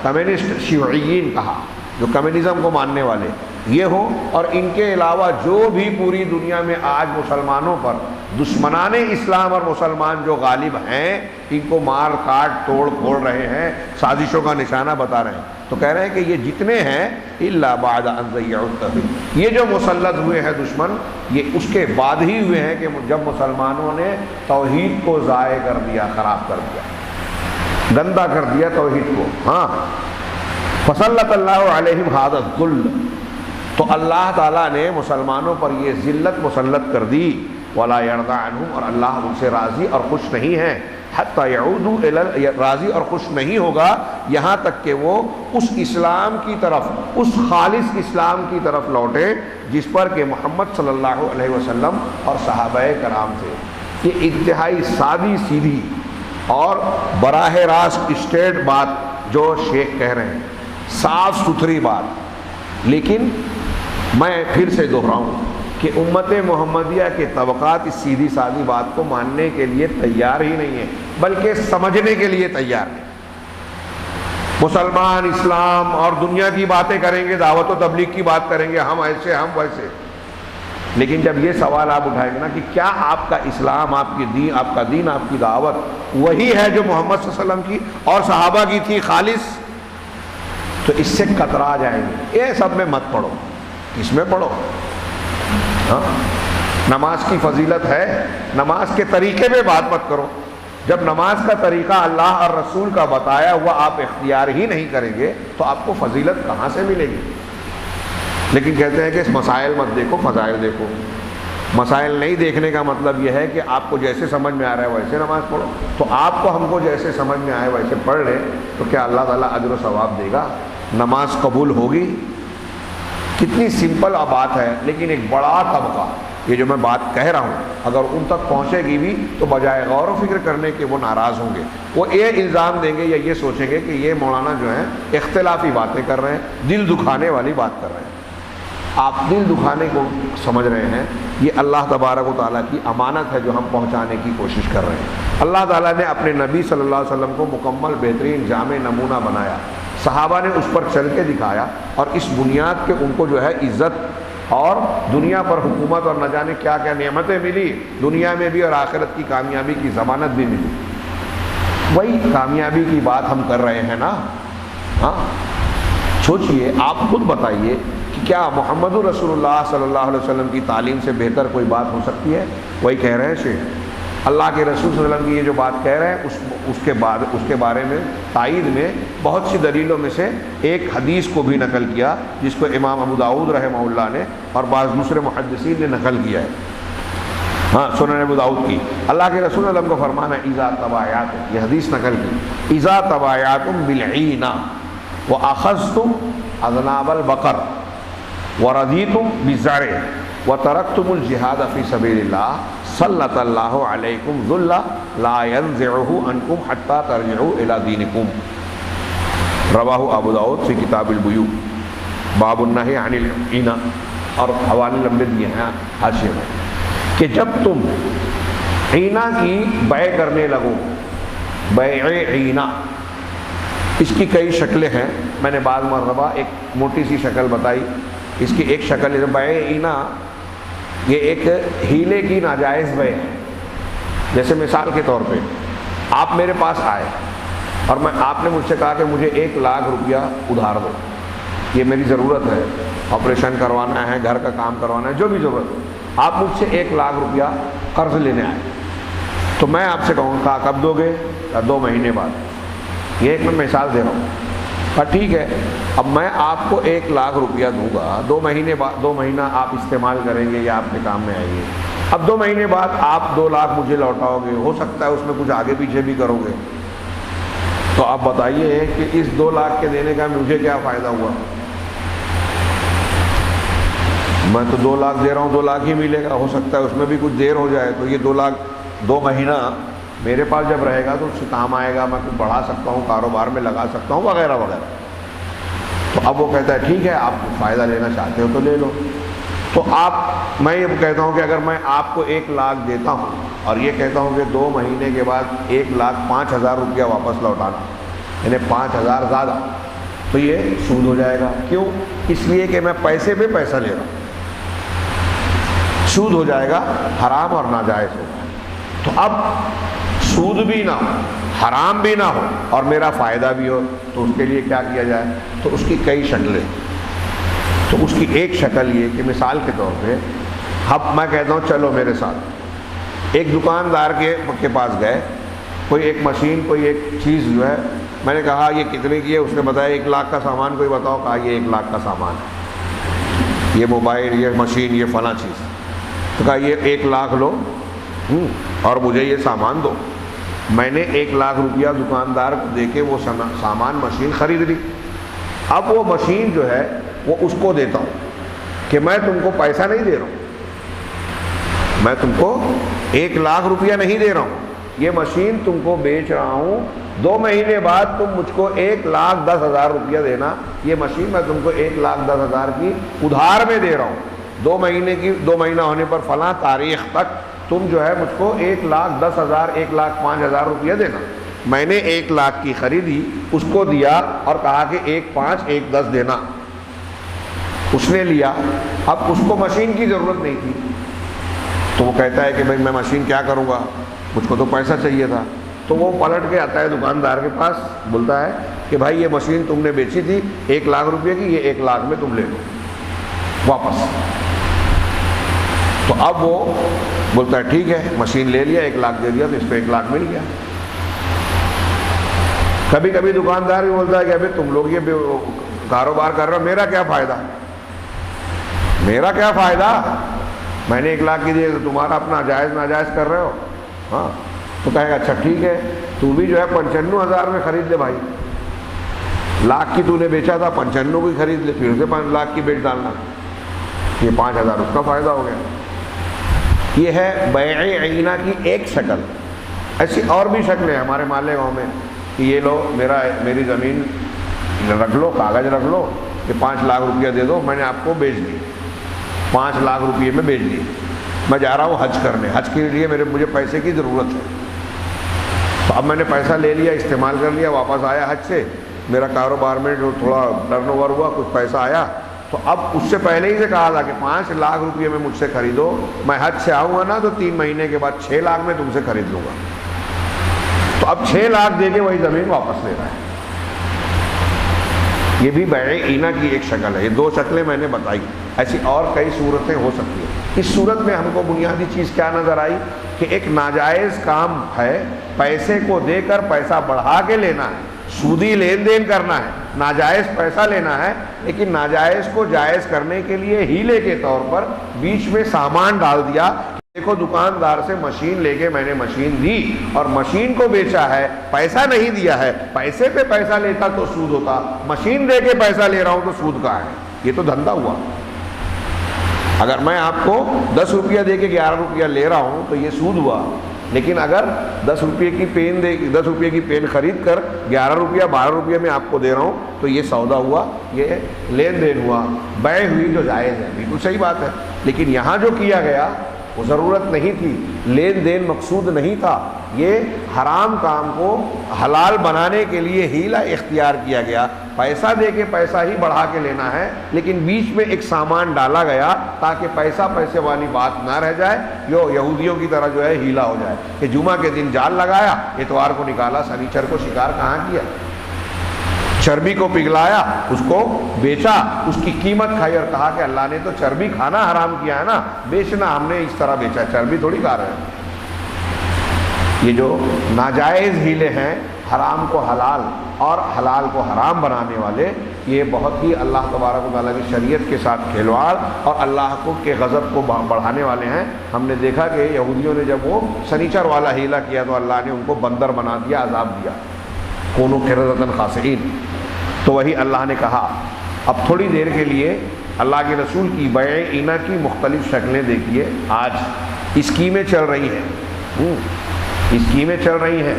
A: کمیونسٹ شیعیین کہا، جو کمیونزم کو ماننے والے یہ ہوں، اور ان کے علاوہ جو بھی پوری دنیا میں آج مسلمانوں پر دشمنان اسلام اور مسلمان جو غالب ہیں ان کو مار کاٹ توڑ پھوڑ رہے ہیں، سازشوں کا نشانہ بتا رہے ہیں۔ تو کہہ رہے ہیں کہ یہ جتنے ہیں الا بعد ان ضیعوا التوحید، یہ جو مسلط ہوئے ہیں دشمن، یہ اس کے بعد ہی ہوئے ہیں کہ جب مسلمانوں نے توحید کو ضائع کر دیا، خراب کر دیا، گندا کر دیا توحید کو۔ ہاں، فسلط اللہ علیہم ھذا الذل، تو اللہ تعالیٰ نے مسلمانوں پر یہ ذلت مسلط کر دی۔ ولا یرضی عنہم، اور اللہ ان سے راضی اور خوش نہیں ہے، حتی یعودوا الی، راضی اور خوش نہیں ہوگا یہاں تک کہ وہ اس اسلام کی طرف، اس خالص اسلام کی طرف لوٹے جس پر کہ محمد صلی اللہ علیہ وسلم اور صحابہ کرام تھے۔ یہ انتہائی سادی سیدھی اور براہ راست اسٹریٹ بات جو شیخ کہہ رہے ہیں، صاف ستھری بات، لیکن میں پھر سے دہراؤں کہ امت محمدیہ کے طبقات اس سیدھی سادی بات کو ماننے کے لیے تیار ہی نہیں ہے، بلکہ سمجھنے کے لیے تیار نہیں۔ مسلمان اسلام اور دنیا کی باتیں کریں گے، دعوت و تبلیغ کی بات کریں گے، ہم ایسے ہم ویسے، لیکن جب یہ سوال آپ اٹھائیں گے نا کہ کیا آپ کا اسلام، آپ کی دین، آپ کا دین، آپ کی دعوت وہی ہے جو محمد صلی اللہ علیہ وسلم کی اور صحابہ کی تھی خالص، تو اس سے کترا جائیں گے۔ یہ سب میں مت پڑھو، اس میں پڑھو۔ ہاں، نماز کی فضیلت ہے، نماز کے طریقے میں بات مت کرو۔ جب نماز کا طریقہ اللہ اور رسول کا بتایا ہوا آپ اختیار ہی نہیں کریں گے تو آپ کو فضیلت کہاں سے ملے گی؟ لیکن کہتے ہیں کہ اس مسائل مت دیکھو، فضائل دیکھو۔ مسائل نہیں دیکھنے کا مطلب یہ ہے کہ آپ کو جیسے سمجھ میں آ رہا ہے ویسے نماز پڑھو۔ تو آپ کو ہم کو جیسے سمجھ میں آئے ویسے پڑھ لیں تو کیا اللہ تعالیٰ اجر و ثواب دے گا؟ نماز قبول ہوگی؟ کتنی سمپل بات ہے، لیکن ایک بڑا طبقہ، یہ جو میں بات کہہ رہا ہوں، اگر ان تک پہنچے گی بھی تو بجائے غور و فکر کرنے کے وہ ناراض ہوں گے، وہ یہ الزام دیں گے یا یہ سوچیں گے کہ یہ مولانا جو ہیں اختلافی باتیں کر رہے ہیں، دل دکھانے والی بات کر رہے ہیں۔ آپ دل دکھانے کو سمجھ رہے ہیں، یہ اللہ تبارک و تعالیٰ کی امانت ہے جو ہم پہنچانے کی کوشش کر رہے ہیں۔ اللہ تعالیٰ نے اپنے نبی صلی اللہ علیہ وسلم کو مکمل بہترین جامع نمونہ بنایا، صحابہ نے اس پر چل کے دکھایا، اور اس بنیاد کے ان کو جو ہے عزت اور دنیا پر حکومت اور نہ جانے کیا کیا نعمتیں ملی، دنیا میں بھی اور آخرت کی کامیابی کی ضمانت بھی ملی۔ وہی کامیابی کی بات ہم کر رہے ہیں نا۔ ہاں، سوچئے، آپ خود بتائیے کہ کیا محمد رسول اللہ صلی اللہ علیہ وسلم کی تعلیم سے بہتر کوئی بات ہو سکتی ہے؟ وہی کہہ رہے ہیں شیخ، اللہ کے رسول صلی اللہ علیہ وسلم کی یہ جو بات کہہ رہے ہیں اس کے بارے میں تائید میں بہت سی دلیلوں میں سے ایک حدیث کو بھی نقل کیا، جس کو امام ابو داؤد رحمہ اللہ نے اور بعض دوسرے محدثین نے نقل کیا ہے۔ ہاں، سنن ابو داؤد کی، اللہ کے رسول صلی اللہ علیہ وسلم کا فرمان ہے اذا تبایعتم، یہ حدیث نقل کی، اذا تبایعتم بالعینہ واخذتم اذناب البقر ورضیتم بالزرع وترکتم الجہاد فی سبیل اللہ سلط اللہ علیکم ذلہ لا ینزعہ عنکم حتی ترجعوا الی دینکم۔ رواہ ابو داؤد فی کتاب البیوع، باب النہی عن العینہ، اور حوالے لمبے دیے ہیں حاشیے میں، کہ جب تم عینہ کی بیع کرنے لگو، بیع عینہ، اس کی کئی شکلیں ہیں، میں نے بعض مرتبہ ایک موٹی سی شکل بتائی، اس کی ایک شکل ہے بیع عینہ، یہ ایک ہیلے کی ناجائز بیع ہے۔ جیسے مثال کے طور پہ آپ میرے پاس آئے اور آپ نے مجھ سے کہا کہ مجھے 1,00,000 روپیہ ادھار دو، یہ میری ضرورت ہے، آپریشن کروانا ہے، گھر کا کام کروانا ہے، جو بھی ضرورت ہے، آپ مجھ سے 1,00,000 روپیہ قرض لینے آئے، تو میں آپ سے کہوں گا کب دو گے؟ 2 مہینے بعد۔ یہ ایک میں مثال دے رہا ہوں، پر ٹھیک ہے، اب میں آپ کو 1,00,000 روپیہ دوں گا، 2 مہینے بعد، 2 مہینہ آپ استعمال کریں گے یا آپ کے کام میں آئیں گے، اب 2 مہینے بعد آپ 2,00,000 مجھے لوٹاؤ گے، ہو سکتا ہے اس میں کچھ آگے پیچھے بھی کرو گے، تو آپ بتائیے کہ اس 2,00,000 کے دینے کا مجھے کیا فائدہ ہوا؟ میں تو 2,00,000 دے رہا ہوں، 2,00,000 ہی ملے گا، ہو سکتا ہے اس میں بھی کچھ دیر ہو جائے، تو یہ 2,00,000 2 مہینہ میرے پاس جب رہے گا تو اس سے کام آئے گا، میں کچھ بڑھا سکتا ہوں، کاروبار میں لگا سکتا ہوں، وغیرہ وغیرہ۔ تو اب وہ کہتا ہے ٹھیک ہے، آپ فائدہ لینا چاہتے ہو تو لے لو۔ تو میں یہ کہتا ہوں کہ اگر میں آپ کو 1,00,000 دیتا ہوں اور یہ کہتا ہوں کہ 2 مہینے کے بعد 1,05,000 روپیہ واپس لوٹانا، یعنی 5,000 زیادہ، تو یہ سود ہو جائے گا۔ کیوں؟ اس لیے کہ میں پیسے پہ پیسہ لے رہا ہوں، سود ہو جائے گا، حرام اور ناجائز ہوگا۔ تو اب سود بھی نہ ہو، حرام بھی نہ ہو اور میرا فائدہ بھی ہو، تو اس کے لیے کیا کیا جائے؟ تو اس کی کئی شکلیں۔ تو اس کی ایک شکل یہ کہ مثال کے طور پہ اب میں کہتا ہوں چلو میرے ساتھ، ایک دکاندار کے پاس گئے، کوئی ایک مشین، کوئی ایک چیز جو ہے، میں نے کہا یہ کتنے کی ہے؟ اس نے بتایا 1 لاکھ کا سامان، کوئی بتاؤ؟ کہا یہ 1 لاکھ کا سامان ہے، یہ موبائل، یہ مشین، یہ فلاں چیز۔ تو کہا یہ 1 لاکھ لو اور مجھے یہ سامان دو۔ میں نے 1 لاکھ روپیہ دکاندار کو دے کے وہ سامان مشین خرید لی۔ اب وہ مشین جو ہے وہ اس کو دیتا ہوں کہ میں تم کو پیسہ نہیں دے رہا ہوں، میں تم کو 1 لاکھ روپیہ نہیں دے رہا ہوں، یہ مشین تم کو بیچ رہا ہوں، 2 مہینے بعد تم مجھ کو 1,10,000 روپیہ دینا۔ یہ مشین میں تم کو 1,10,000 کی ادھار میں دے رہا ہوں، 2 مہینہ ہونے پر فلاں تاریخ تک تم جو ہے مجھ کو 1,10,000 1,05,000 روپیہ دینا۔ میں نے 1 لاکھ کی خریدی، اس کو دیا اور کہا کہ 1,05 1,10 دینا۔ اس نے لیا، اب اس کو مشین کی ضرورت نہیں تھی، تو وہ کہتا ہے کہ بھائی میں مشین کیا کروں گا، مجھ کو تو پیسہ چاہیے تھا۔ تو وہ پلٹ کے آتا ہے دکاندار کے پاس، بولتا ہے کہ بھائی یہ مشین تم نے بیچی تھی 1 لاکھ روپے کی، یہ 1 لاکھ میں تم لے لو واپس۔ تو اب وہ بولتا ہے ٹھیک ہے، مشین لے لیا، 1 لاکھ دے دیا، تو اس پہ 1 لاکھ مل گیا۔ کبھی کبھی دکاندار بھی بولتا ہے کہ ابھی تم لوگ یہ کاروبار کر رہے ہو، میرا کیا فائدہ، میرا کیا فائدہ، میں نے 1 لاکھ کی دی تو تمہارا اپنا جائز ناجائز کر رہے ہو۔ ہاں، تو کہے گا اچھا ٹھیک ہے، تو بھی جو ہے 95,000 میں خرید لے بھائی، لاکھ کی تو نے بیچا تھا، 95 کی خرید لے، پھر سے 5 لاکھ کی بیچ ڈالنا، یہ 5,000 اس کا فائدہ ہو گیا۔ یہ ہے بیع عینہ کی ایک شکل۔ ایسی اور بھی شکلیں ہیں ہمارے مالیگاؤں میں کہ یہ لو میری زمین رکھ لو، کاغذ رکھ لو کہ 5 لاکھ روپیہ دے دو، میں نے آپ کو بیچ دی، 5 لاکھ روپیے میں بیچ دی، میں جا رہا ہوں حج کرنے، حج کے لیے مجھے پیسے کی ضرورت ہے، تو اب میں نے پیسہ لے لیا، استعمال کر لیا، واپس آیا حج سے، میرا کاروبار میں جو تھوڑا ٹرن اوور ہوا، کچھ پیسہ آیا، تو اب اس سے پہلے ہی سے کہا تھا کہ 5 لاکھ روپیے میں مجھ سے خریدو، میں حج سے آؤں گا نا تو 3 مہینے کے بعد 6 لاکھ میں تم سے خرید لوں گا۔ تو اب 6 لاکھ دے کے وہی زمین واپس لے رہا ہے۔ یہ بھی بیع عینہ کی ایک شکل ہے۔ یہ 2 شکلیں میں نے بتائی، ایسی اور کئی صورتیں ہو سکتی ہیں۔ اس صورت میں ہم کو بنیادی چیز کیا نظر آئی کہ ایک ناجائز کام ہے، پیسے کو دے کر پیسہ بڑھا کے لینا ہے، سودی لین دین کرنا ہے، ناجائز پیسہ لینا ہے، لیکن ناجائز کو جائز کرنے کے لیے ہیلے کے طور پر بیچ میں سامان ڈال دیا۔ دیکھو دکاندار سے مشین لے کے میں نے مشین دی اور مشین کو بیچا ہے، پیسہ نہیں دیا ہے، پیسے پہ پیسہ لیتا تو سود ہوتا، مشین دے کے پیسہ لے رہا ہوں تو سود کہاں ہے؟ یہ تو دھندا ہوا۔ اگر میں آپ کو 10 روپیہ دے کے 11 روپیہ لے رہا ہوں تو یہ سود ہوا، لیکن اگر 10 روپیے کی پین خرید کر 11 روپیہ 12 روپیہ میں آپ کو دے رہا ہوں تو یہ سودا ہوا، یہ لین دین ہوا، بیع ہوئی جو جائز ہے، بالکل صحیح بات ہے۔ لیکن یہاں جو کیا گیا وہ ضرورت نہیں تھی، لین دین مقصود نہیں تھا، یہ حرام کام کو حلال بنانے کے لیے ہیلہ اختیار کیا گیا، پیسہ دے کے پیسہ ہی بڑھا کے لینا ہے، لیکن بیچ میں ایک سامان ڈالا گیا تاکہ پیسے والی بات نہ رہ جائے، یہودیوں کی طرح جو ہے ہیلہ ہو جائے کہ جمعہ کے دن جال لگایا، اتوار کو نکالا، سنیچر کو شکار کہاں کیا، چربی کو پگھلایا، اس کو بیچا، اس کی قیمت کھائی اور کہا کہ اللہ نے تو چربی کھانا حرام کیا ہے نا، بیچنا ہم نے اس طرح بیچا، چربی تھوڑی کھا رہے ہیں۔ یہ جو ناجائز ہیلے ہیں، حرام کو حلال اور حلال کو حرام بنانے والے، یہ بہت ہی اللہ تبارک و تعالیٰ کی شریعت کے ساتھ کھلواڑ اور اللہ کے غضب کو بڑھانے والے ہیں۔ ہم نے دیکھا کہ یہودیوں نے جب وہ سنیچر والا ہیلہ کیا تو اللہ نے ان کو بندر بنا دیا، عذاب دیا، کونوا قردۃ خاسئین۔ تو وہی اللہ نے کہا اب تھوڑی دیر کے لیے اللہ کے رسول کی بیع عینہ کی مختلف شکلیں دیکھیے۔ آج اسکیمیں چل رہی ہیں، اسکیمیں چل رہی ہیں،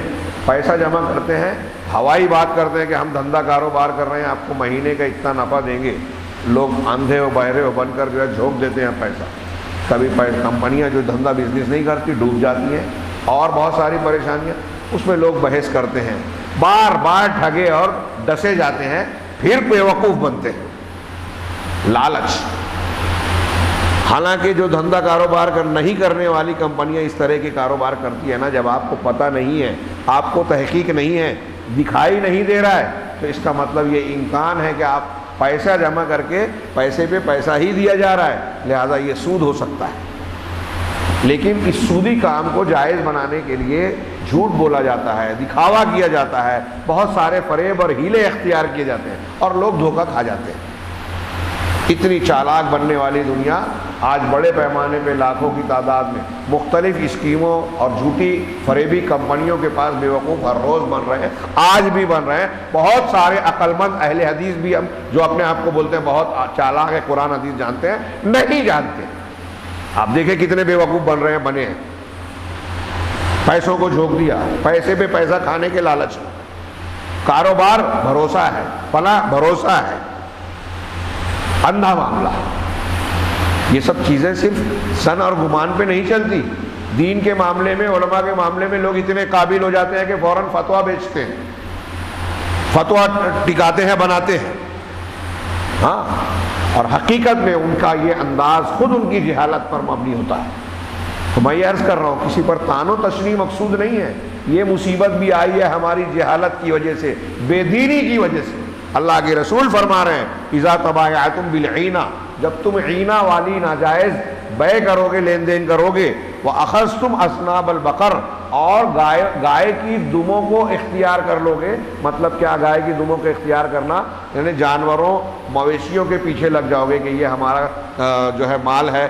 A: پیسہ جمع کرتے ہیں، ہوائی بات کرتے ہیں کہ ہم دھندا کاروبار کر رہے ہیں، آپ کو مہینے کا اتنا نفع دیں گے، لوگ اندھے و بہرے و بن کر جو ہے جھونک دیتے ہیں پیسہ۔ کبھی کمپنیاں جو دھندا بزنس نہیں کرتی ڈوب جاتی ہیں، اور بہت ساری پریشانیاں، اس میں لوگ بحث کرتے ہیں، بار بار ٹھگے اور ڈسے جاتے ہیں، پھر بیوقوف بنتے ہیں، لالچ۔ حالانکہ جو دھندا کاروبار نہیں کرنے والی کمپنیاں اس طرح کے کاروبار کرتی ہے نا، جب آپ کو پتہ نہیں ہے، آپ کو تحقیق نہیں ہے، دکھائی نہیں دے رہا ہے، تو اس کا مطلب یہ امکان ہے کہ آپ پیسہ جمع کر کے پیسے پہ پیسہ ہی دیا جا رہا ہے، لہذا یہ سود ہو سکتا ہے۔ لیکن اس سودی کام کو جائز بنانے کے لیے جھوٹ بولا جاتا ہے، دکھاوا کیا جاتا ہے، بہت سارے فریب اور ہیلے اختیار کیے جاتے ہیں اور لوگ دھوکہ کھا جاتے ہیں۔ اتنی چالاک بننے والی دنیا آج بڑے پیمانے پہ لاکھوں کی تعداد میں مختلف اسکیموں اور جھوٹی فریبی کمپنیوں کے پاس بیوقوف ہر روز بن رہے ہیں، آج بھی بن رہے ہیں۔ بہت سارے عقل مند اہل حدیث بھی ہم جو اپنے آپ کو بولتے ہیں بہت چالاک ہے، قرآن حدیث جانتے ہیں، نہیں جانتے۔ آپ دیکھیں کتنے بیوقوف بن رہے ہیں، بنے ہیں، پیسوں کو جھونک دیا، پیسے پہ پیسہ کھانے کے لالچ، کاروبار بھروسہ ہے، فلاں بھروسہ ہے، اندھا معاملہ۔ یہ سب چیزیں صرف سن اور گمان پہ نہیں چلتی، دین کے معاملے میں، علماء کے معاملے میں لوگ اتنے قابل ہو جاتے ہیں کہ فوراً فتویٰ بیچتے ہیں، فتویٰ ٹکاتے ہیں، بناتے ہیں، ہاں، اور حقیقت میں ان کا یہ انداز خود ان کی جہالت پر مبنی ہوتا ہے۔ تو میں یہ عرض کر رہا ہوں، کسی پر طعن و تشنیع مقصود نہیں ہے، یہ مصیبت بھی آئی ہے ہماری جہالت کی وجہ سے، بے دینی کی وجہ سے۔ اللہ کے رسول فرما رہے ہیں اذا تبایعتم بالعینہ، جب تم عینہ والی ناجائز بے کرو گے، لین دین کرو گے، وَأَخَذْتُمْ أَصْنَابَ الْبَقَرِ، اور گائے کی دموں کو اختیار کر لو گے۔ مطلب کیا گائے کی دموں کو اختیار کرنا؟ یعنی جانوروں مویشیوں کے پیچھے لگ جاؤ گے کہ یہ ہمارا جو ہے مال ہے۔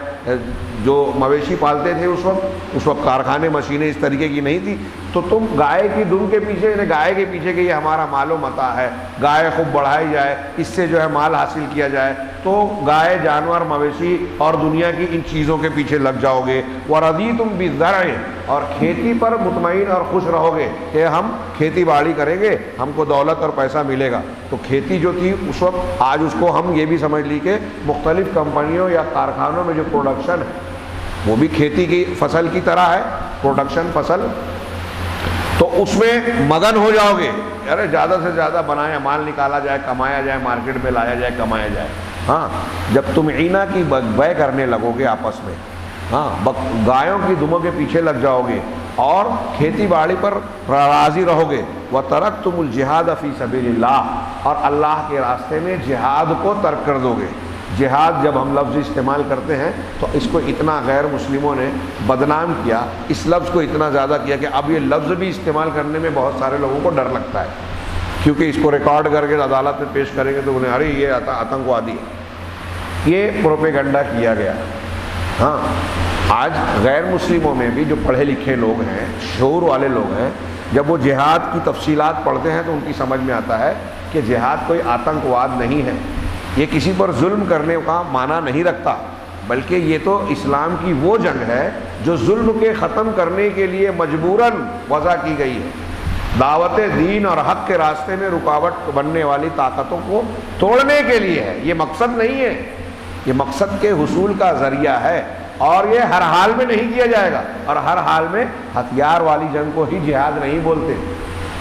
A: جو مویشی پالتے تھے اس وقت کارخانے مشینیں اس طریقے کی نہیں تھی، تو تم گائے کی دم کے پیچھے، یعنی گائے کے پیچھے کہ یہ ہمارا مال و متاع ہے، گائے خوب بڑھائی جائے، اس سے جو ہے مال حاصل کیا جائے، تو گائے، جانور، مویشی اور دنیا کی ان چیزوں کے پیچھے لگ جاؤ گے۔ وَرَضِيتُمْ بِالزَّرْعِ، اور کھیتی پر مطمئن اور خوش رہو گے کہ ہم کھیتی باڑی کریں گے، ہم کو دولت اور پیسہ ملے گا۔ تو کھیتی جو تھی اس وقت، آج اس کو ہم یہ بھی سمجھ لی کہ مختلف کمپنیوں یا کارخانوں میں جو پروڈکشن ہے وہ بھی کھیتی کی فصل کی طرح ہے، پروڈکشن فصل، تو اس میں مگن ہو جاؤ گے، ارے زیادہ سے زیادہ بنایا، مال نکالا جائے، کمایا جائے، مارکیٹ میں لایا جائے، کمایا جائے۔ ہاں، جب تم عینہ کی بے کرنے لگو گے آپس میں، ہاں، گایوں کی دموں کے پیچھے لگ جاؤ گے اور کھیتی باڑی پر راضی رہو گے، وَتَرَكْتُمُ الْجِهَادَ فِي سَبِيلِ اللَّهِ، اور اللہ کے راستے میں جہاد کو ترک کر دو گے۔ جہاد جب ہم لفظ استعمال کرتے ہیں تو اس کو اتنا غیر مسلموں نے بدنام کیا، اس لفظ کو اتنا زیادہ کیا کہ اب یہ لفظ بھی استعمال کرنے میں بہت سارے لوگوں کو ڈر لگتا ہے، کیونکہ اس کو ریکارڈ کر کے عدالت میں پیش کریں گے تو انہیں ارے یہ آتنکوادی ہے، یہ پروپیگنڈا کیا گیا۔ ہاں، آج غیر مسلموں میں بھی جو پڑھے لکھے لوگ ہیں، شعور والے لوگ ہیں، جب وہ جہاد کی تفصیلات پڑھتے ہیں تو ان کی سمجھ میں آتا ہے کہ جہاد کوئی آتنکواد نہیں ہے، یہ کسی پر ظلم کرنے کا معنی نہیں رکھتا، بلکہ یہ تو اسلام کی وہ جنگ ہے جو ظلم کے ختم کرنے کے لیے مجبوراً وضع کی گئی ہے، دعوت دین اور حق کے راستے میں رکاوٹ بننے والی طاقتوں کو توڑنے کے لیے ہے، یہ مقصد نہیں ہے، یہ مقصد کے حصول کا ذریعہ ہے، اور یہ ہر حال میں نہیں کیا جائے گا، اور ہر حال میں ہتھیار والی جنگ کو ہی جہاد نہیں بولتے۔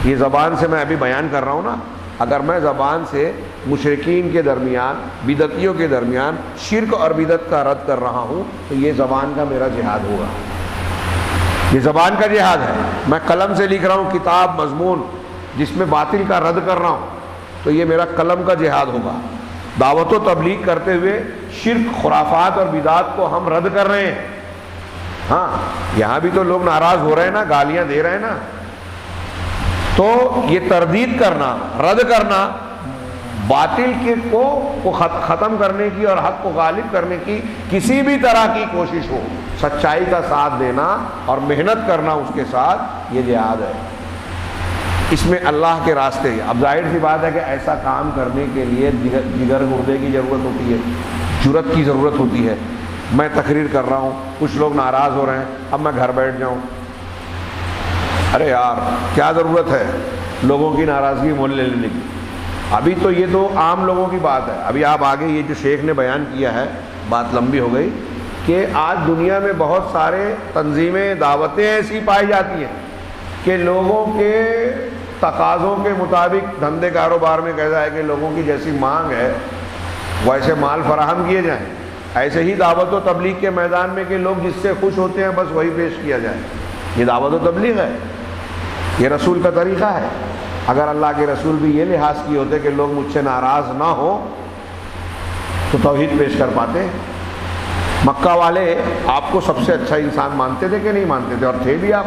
A: یہ زبان سے میں ابھی بیان کر رہا ہوں نا، اگر میں زبان سے مشرکین کے درمیان، بدعتیوں کے درمیان شرک اور بدعت کا رد کر رہا ہوں تو یہ زبان کا میرا جہاد ہوگا، یہ زبان کا جہاد ہے۔ میں قلم سے لکھ رہا ہوں کتاب، مضمون جس میں باطل کا رد کر رہا ہوں تو یہ میرا قلم کا جہاد ہوگا۔ دعوت و تبلیغ کرتے ہوئے شرک، خرافات اور بدعات کو ہم رد کر رہے ہیں۔ ہاں، یہاں بھی تو لوگ ناراض ہو رہے ہیں نا، گالیاں دے رہے ہیں نا، تو یہ تردید کرنا، رد کرنا، باطل کو ختم کرنے کی اور حق کو غالب کرنے کی کسی بھی طرح کی کوشش ہو، سچائی کا ساتھ دینا اور محنت کرنا اس کے ساتھ، یہ جہاد ہے۔ اس میں اللہ کے راستے، اب ظاہر سی بات ہے کہ ایسا کام کرنے کے لیے جگر گردے کی ضرورت ہوتی ہے، جرأت کی ضرورت ہوتی ہے۔ میں تقریر کر رہا ہوں، کچھ لوگ ناراض ہو رہے ہیں، اب میں گھر بیٹھ جاؤں، ارے یار کیا ضرورت ہے لوگوں کی ناراضگی مول لے لینے کی؟ ابھی تو یہ تو عام لوگوں کی بات ہے، ابھی آپ آگے یہ جو شیخ نے بیان کیا ہے، بات لمبی ہو گئی، کہ آج دنیا میں بہت سارے تنظیمیں، دعوتیں ایسی پائی جاتی ہیں کہ لوگوں کے تقاضوں کے مطابق دھندے کاروبار میں کہتا ہے کہ لوگوں کی جیسی مانگ ہے ویسے مال فراہم کیے جائیں، ایسے ہی دعوت و تبلیغ کے میدان میں کہ لوگ جس سے خوش ہوتے ہیں بس وہی پیش کیا جائے، یہ دعوت و تبلیغ ہے، یہ رسول کا طریقہ ہے۔ اگر اللہ کے رسول بھی یہ لحاظ کیے ہوتے کہ لوگ مجھ سے ناراض نہ ہو تو توحید پیش کر پاتے۔ مکہ والے آپ کو سب سے اچھا انسان مانتے تھے کہ نہیں مانتے تھے؟ اور تھے بھی آپ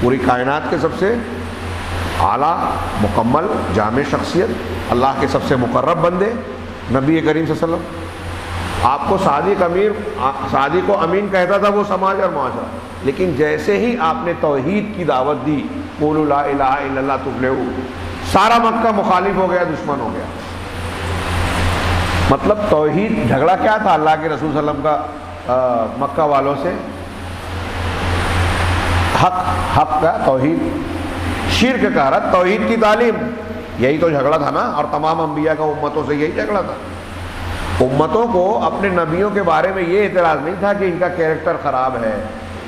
A: پوری کائنات کے سب سے اعلیٰ مکمل جامع شخصیت، اللہ کے سب سے مقرب بندے نبی کریم صلی اللہ علیہ وسلم۔ آپ کو صادق و امین کہتا تھا وہ سماج اور معاشرہ، لیکن جیسے ہی آپ نے توحید کی دعوت دی، قولوا لا الہ الا اللہ تفلحوا، سارا مکہ مخالف ہو گیا، دشمن ہو گیا۔ مطلب توحید، جھگڑا کیا تھا اللہ کے رسول صلی اللہ علیہ وسلم کا مکہ والوں سے؟ حق کا، توحید، شرک کا رد، توحید کی تعلیم، یہی تو جھگڑا تھا نا۔ اور تمام انبیاء کا امتوں سے یہی جھگڑا تھا۔ امتوں کو اپنے نبیوں کے بارے میں یہ اعتراض نہیں تھا کہ ان کا کیریکٹر خراب ہے،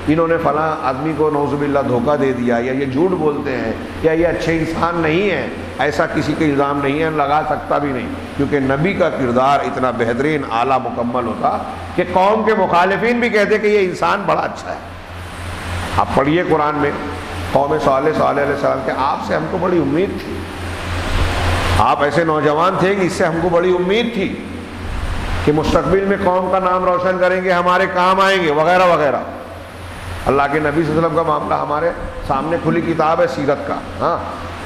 A: انہوں نے فلاں آدمی کو نعوذ باللہ دھوکہ دے دیا، یا یہ جھوٹ بولتے ہیں، یا یہ اچھے انسان نہیں ہیں۔ ایسا کسی کے الزام نہیں ہے، لگا سکتا بھی نہیں، کیونکہ نبی کا کردار اتنا بہترین اعلیٰ مکمل ہوتا کہ قوم کے مخالفین بھی کہتے کہ یہ انسان بڑا اچھا ہے۔ آپ پڑھیے قرآن میں قوم صالح علیہ السلام کہ آپ سے ہم کو بڑی امید تھی، آپ ایسے نوجوان تھے کہ اس سے ہم کو بڑی امید تھی کہ مستقبل میں قوم کا نام روشن کریں گے، ہمارے کام آئیں گے، وغیرہ وغیرہ۔ اللہ کے نبی صلی اللہ علیہ وسلم کا معاملہ ہمارے سامنے کھلی کتاب ہے سیرت کا۔ ہاں،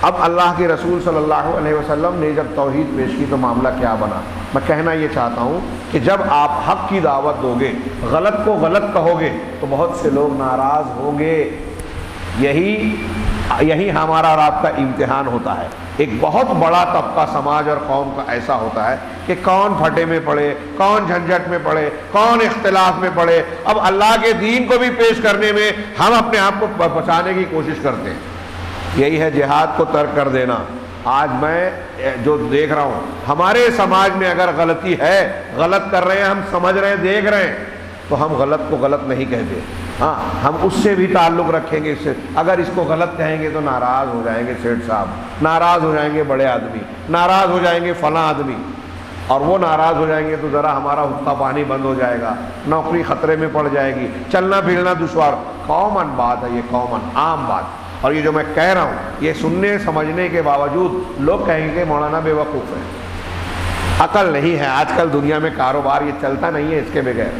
A: اب اللہ کے رسول صلی اللہ علیہ وسلم نے جب توحید پیش کی تو معاملہ کیا بنا؟ میں کہنا یہ چاہتا ہوں کہ جب آپ حق کی دعوت دو گے، غلط کو غلط کہو گے تو بہت سے لوگ ناراض ہوں گے۔ یہی ہمارا رات کا امتحان ہوتا ہے۔ ایک بہت بڑا طبقہ سماج اور قوم کا ایسا ہوتا ہے کہ کون پھٹے میں پڑے، کون جھنجھٹ میں پڑے، کون اختلاف میں پڑے۔ اب اللہ کے دین کو بھی پیش کرنے میں ہم اپنے آپ کو بچانے کی کوشش کرتے ہیں۔ یہی ہے جہاد کو ترک کر دینا۔ آج میں جو دیکھ رہا ہوں ہمارے سماج میں اگر غلطی ہے، غلط کر رہے ہیں، ہم سمجھ رہے ہیں، دیکھ رہے ہیں، تو ہم غلط کو غلط نہیں کہتے۔ ہاں، ہم اس سے بھی تعلق رکھیں گے۔ اس سے اگر اس کو غلط کہیں گے تو ناراض ہو جائیں گے سیٹھ صاحب، ناراض ہو جائیں گے بڑے آدمی، ناراض ہو جائیں گے فلاں آدمی، اور وہ ناراض ہو جائیں گے تو ذرا ہمارا حقہ پانی بند ہو جائے گا، نوکری خطرے میں پڑ جائے گی، چلنا پھرنا دشوار۔ کامن بات ہے یہ، کامن عام بات۔ اور یہ جو میں کہہ رہا ہوں یہ سننے سمجھنے کے باوجود لوگ کہیں گے مولانا بے وقوف ہے، عقل نہیں ہے۔ آج کل دنیا میں کاروبار یہ چلتا نہیں ہے اس کے بغیر۔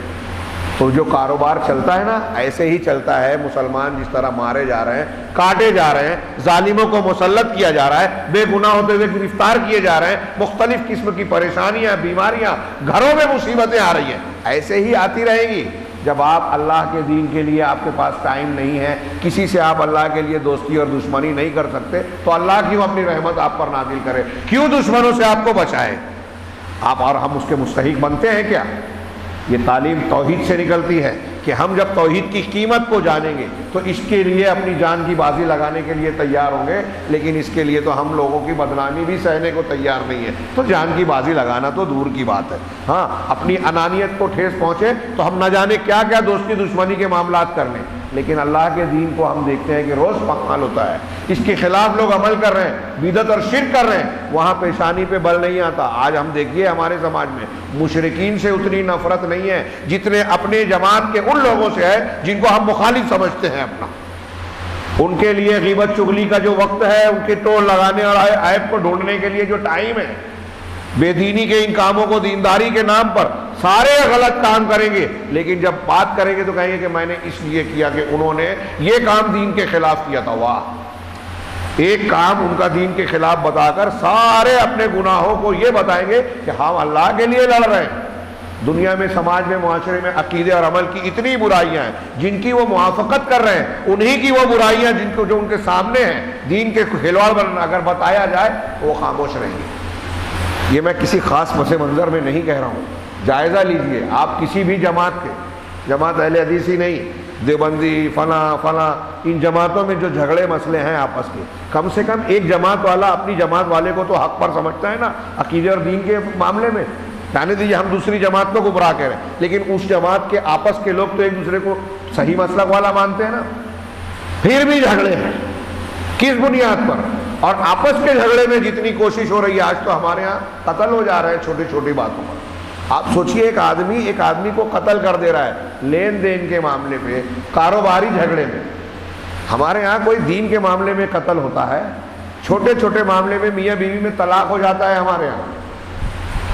A: تو جو کاروبار چلتا ہے نا، ایسے ہی چلتا ہے۔ مسلمان جس طرح مارے جا رہے ہیں، کاٹے جا رہے ہیں، ظالموں کو مسلط کیا جا رہا ہے، بے گناہ ہوتے ہوئے گرفتار کیے جا رہے ہیں، مختلف قسم کی پریشانیاں، بیماریاں، گھروں میں مصیبتیں آ رہی ہیں، ایسے ہی آتی رہیں گی۔ جب آپ اللہ کے دین کے لیے آپ کے پاس ٹائم نہیں ہے، کسی سے آپ اللہ کے لیے دوستی اور دشمنی نہیں کر سکتے، تو اللہ کیوں اپنی رحمت آپ پر نازل کرے؟ کیوں دشمنوں سے آپ کو بچائے؟ آپ اور ہم اس کے مستحق بنتے ہیں کیا؟ یہ تعلیم توحید سے نکلتی ہے کہ ہم جب توحید کی قیمت کو جانیں گے تو اس کے لیے اپنی جان کی بازی لگانے کے لیے تیار ہوں گے، لیکن اس کے لیے تو ہم لوگوں کی بدنامی بھی سہنے کو تیار نہیں ہے، تو جان کی بازی لگانا تو دور کی بات ہے۔ ہاں، اپنی انانیت کو ٹھیس پہنچے تو ہم نہ جانے کیا کیا دوستی دشمنی کے معاملات کر لیں، لیکن اللہ کے دین کو ہم دیکھتے ہیں کہ روز پامال ہوتا ہے، اس کے خلاف لوگ عمل کر رہے ہیں، بدعت اور شرک کر رہے ہیں، وہاں پیشانی پہ بل نہیں آتا۔ آج ہم دیکھیے ہمارے سماج میں مشرکین سے اتنی نفرت نہیں ہے جتنے اپنے جماعت کے ان لوگوں سے ہے جن کو ہم مخالف سمجھتے ہیں اپنا۔ ان کے لیے غیبت چغلی کا جو وقت ہے، ان کے ٹول لگانے اور عیب کو ڈھونڈنے کے لیے جو ٹائم ہے، بے دینی کے ان کاموں کو دینداری کے نام پر سارے غلط کام کریں گے، لیکن جب بات کریں گے تو کہیں گے کہ میں نے اس لیے کیا کہ انہوں نے یہ کام دین کے خلاف کیا تھا۔ واہ، ایک کام ان کا دین کے خلاف بتا کر سارے اپنے گناہوں کو یہ بتائیں گے کہ ہم اللہ کے لیے لڑ رہے ہیں۔ دنیا میں، سماج میں، معاشرے میں عقیدے اور عمل کی اتنی برائیاں ہیں جن کی وہ موافقت کر رہے ہیں، انہی کی وہ برائیاں جن کو جو ان کے سامنے ہیں، دین کے کھلواڑ بننا اگر بتایا جائے تو وہ خاموش رہیں گے۔ یہ میں کسی خاص پس منظر میں نہیں کہہ رہا ہوں، جائزہ لیجئے آپ کسی بھی جماعت کے، جماعت اہل حدیث ہی نہیں، دیوبندی، فلاں ان جماعتوں میں جو جھگڑے مسئلے ہیں آپس کے، کم سے کم ایک جماعت والا اپنی جماعت والے کو تو حق پر سمجھتا ہے نا عقیدے اور دین کے معاملے میں۔ جانے دیجیے ہم دوسری جماعت کو گمراہ کہہ رہے ہیں، لیکن اس جماعت کے آپس کے لوگ تو ایک دوسرے کو صحیح مسلک والا مانتے ہیں نا، پھر بھی جھگڑے ہیں کس بنیاد پر؟ اور آپس کے جھگڑے میں جتنی کوشش ہو رہی ہے، آج تو ہمارے ہاں قتل ہو جا رہے ہیں چھوٹی چھوٹی باتوں پر۔ آپ سوچئے ایک آدمی کو قتل کر دے رہا ہے لین دین کے معاملے پہ، کاروباری جھگڑے میں۔ ہمارے یہاں کوئی دین کے معاملے میں قتل ہوتا ہے؟ چھوٹے چھوٹے معاملے میں میاں بیوی میں طلاق ہو جاتا ہے ہمارے یہاں۔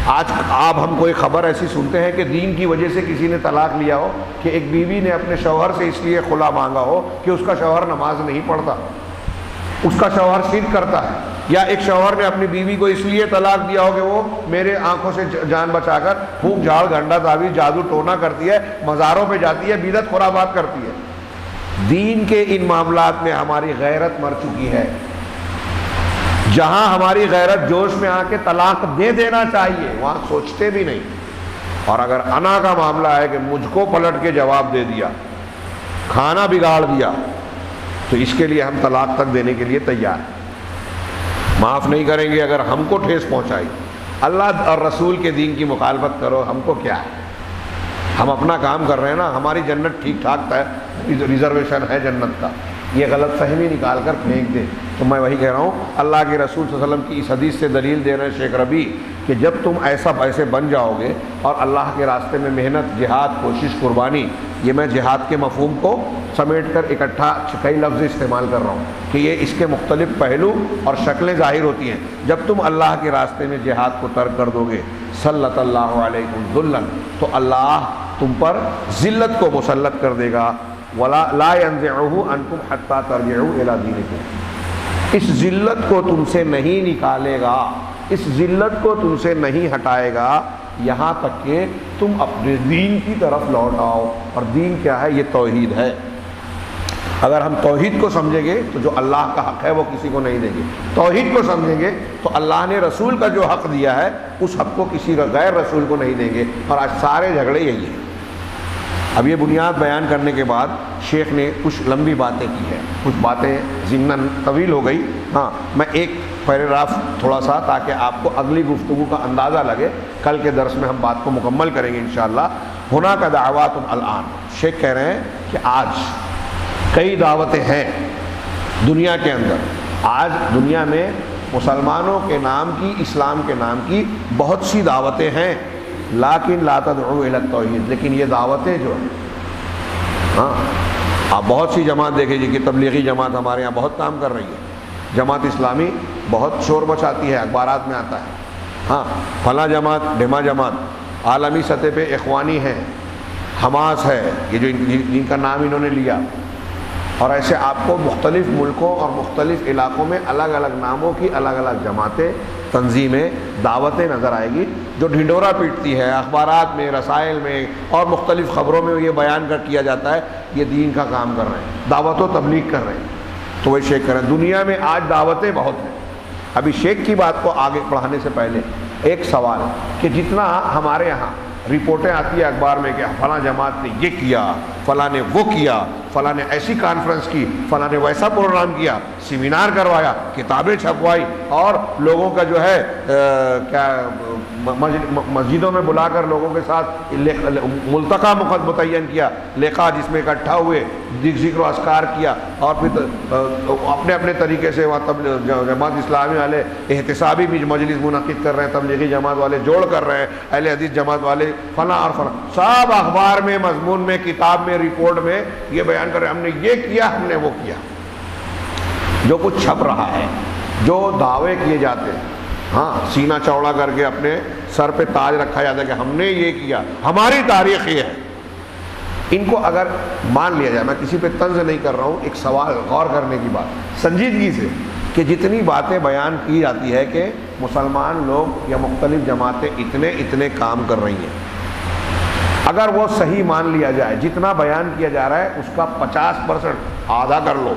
A: آج آپ ہم کوئی خبر ایسی سنتے ہیں کہ دین کی وجہ سے کسی نے طلاق لیا ہو، کہ ایک بیوی نے اپنے شوہر سے اس لیے خلا مانگا ہو کہ اس کا شوہر نماز نہیں پڑھتا، اس کا شوہر شرک کرتا ہے، یا ایک شوہر نے اپنی بیوی کو اس لیے طلاق دیا ہو کہ وہ میرے آنکھوں سے جان بچا کر پھونک جھاڑ گھنٹا تعویذ جادو ٹونا کرتی ہے، مزاروں پہ جاتی ہے، بدعت خرافات کرتی ہے۔ دین کے ان معاملات میں ہماری غیرت مر چکی ہے۔ جہاں ہماری غیرت جوش میں آ کے طلاق دے دینا چاہیے وہاں سوچتے بھی نہیں، اور اگر انا کا معاملہ ہے کہ مجھ کو پلٹ کے جواب دے دیا، کھانا بگاڑ دیا، تو اس کے لیے ہم طلاق تک دینے کے لیے تیار ہیں۔ معاف نہیں کریں گے اگر ہم کو ٹھیس پہنچائی۔ اللہ اور رسول کے دین کی مخالفت کرو، ہم کو کیا ہے؟ ہم اپنا کام کر رہے ہیں نا، ہماری جنت ٹھیک ٹھاک ہے، ریزرویشن ہے جنت کا، یہ غلط فہمی نکال کر پھینک دے۔ تو میں وہی کہہ رہا ہوں، اللہ کے رسول صلی اللہ علیہ وسلم کی اس حدیث سے دلیل دے رہے ہیں شیخ ربیع کہ جب تم ایسے بن جاؤ گے اور اللہ کے راستے میں محنت، جہاد، کوشش، قربانی، یہ میں جہاد کے مفہوم کو سمیٹ کر اکٹھا کئی لفظ استعمال کر رہا ہوں کہ یہ اس کے مختلف پہلو اور شکلیں ظاہر ہوتی ہیں۔ جب تم اللہ کے راستے میں جہاد کو ترک کر دو گے، سلط اللہ علیکم ذلًا، تو اللہ تم پر ذلت کو مسلط کر دے گا، ولا لا ينزعه عنكم حتى ترجعوا الى دينكم، اس ذلت کو تم سے نہیں نکالے گا، اس ذلت کو تم سے نہیں ہٹائے گا یہاں تک کہ تم اپنے دین کی طرف لوٹ آؤ۔ اور دین کیا ہے؟ یہ توحید ہے۔ اگر ہم توحید کو سمجھیں گے تو جو اللہ کا حق ہے وہ کسی کو نہیں دیں گے، توحید کو سمجھیں گے تو اللہ نے رسول کا جو حق دیا ہے اس حق کو کسی کا غیر رسول کو نہیں دیں گے۔ اور آج سارے جھگڑے یہی ہیں۔ اب یہ بنیاد بیان کرنے کے بعد شیخ نے کچھ لمبی باتیں کی ہیں، کچھ باتیں ضمناً طویل ہو گئی۔ ہاں، میں ایک پیراگراف تھوڑا سا تاکہ آپ کو اگلی گفتگو کا اندازہ لگے، کل کے درس میں ہم بات کو مکمل کریں گے انشاءاللہ۔ ہونا کا دعوات الان، شیخ کہہ رہے ہیں کہ آج کئی دعوتیں ہیں دنیا کے اندر، آج دنیا میں مسلمانوں کے نام کی، اسلام کے نام کی بہت سی دعوتیں ہیں، لیکن لا تدعو الی التوحید، لیکن یہ دعوتیں جو ہیں، ہاں آپ بہت سی جماعت دیکھیں جی کہ تبلیغی جماعت ہمارے یہاں بہت کام کر رہی ہے، جماعت اسلامی بہت شور مچاتی ہے، اخبارات میں آتا ہے، ہاں فلاں جماعت، ڈھما جماعت، عالمی سطح پہ اخوانی ہے، حماس ہے، یہ جو جن کا نام انہوں نے لیا، اور ایسے آپ کو مختلف ملکوں اور مختلف علاقوں میں الگ الگ ناموں کی الگ الگ جماعتیں، تنظیمیں، دعوتیں نظر آئے گی جو ڈھنڈورا پیٹتی ہے، اخبارات میں، رسائل میں اور مختلف خبروں میں یہ بیان کیا جاتا ہے یہ دین کا کام کر رہے ہیں، دعوت و تبلیغ کر رہے ہیں۔ تو وہ شیخ کر رہے ہیں دنیا میں آج دعوتیں بہت ہیں۔ ابھی شیخ کی بات کو آگے پڑھانے سے پہلے ایک سوال کہ جتنا ہمارے یہاں رپورٹیں آتی ہیں اخبار میں کہ فلاں جماعت نے یہ کیا، فلاں نے وہ کیا، فلاں نے ایسی کانفرنس کی، فلاں نے ویسا پروگرام کیا، سیمینار کروایا، کتابیں چھپوائی، اور لوگوں کا جو ہے کیا مسجدوں میں بلا کر لوگوں کے ساتھ ملتقى متعین کیا، لقاء جس میں اکٹھا ہوئے، ذکر و اذکار کیا، اور پھر اپنے اپنے طریقے سے وہاں جماعت اسلامی والے احتسابی بھی مجلس منعقد کر رہے ہیں، تبلیغی جماعت والے جوڑ کر رہے ہیں، اہل حدیث جماعت والے فلاں اور فلاں، سب اخبار میں، مضمون میں، کتاب میں، رپورٹ میں یہ بیان کر رہے ہیں ہم نے یہ کیا، ہم نے وہ کیا۔ جو کچھ چھپ رہا ہے، جو دعوے کیے جاتے ہیں، ہاں سینہ چوڑا کر کے اپنے سر پہ تاج رکھا جاتا ہے کہ ہم نے یہ کیا، ہماری تاریخ یہ ہے، ان کو اگر مان لیا جائے، میں کسی پہ طنز نہیں کر رہا ہوں، ایک سوال غور کرنے کی بات سنجیدگی سے، کہ جتنی باتیں بیان کی جاتی ہے کہ مسلمان لوگ یا مختلف جماعتیں اتنے کام کر رہی ہیں، اگر وہ صحیح مان لیا جائے، جتنا بیان کیا جا رہا ہے اس کا 50% آدھا کر لو،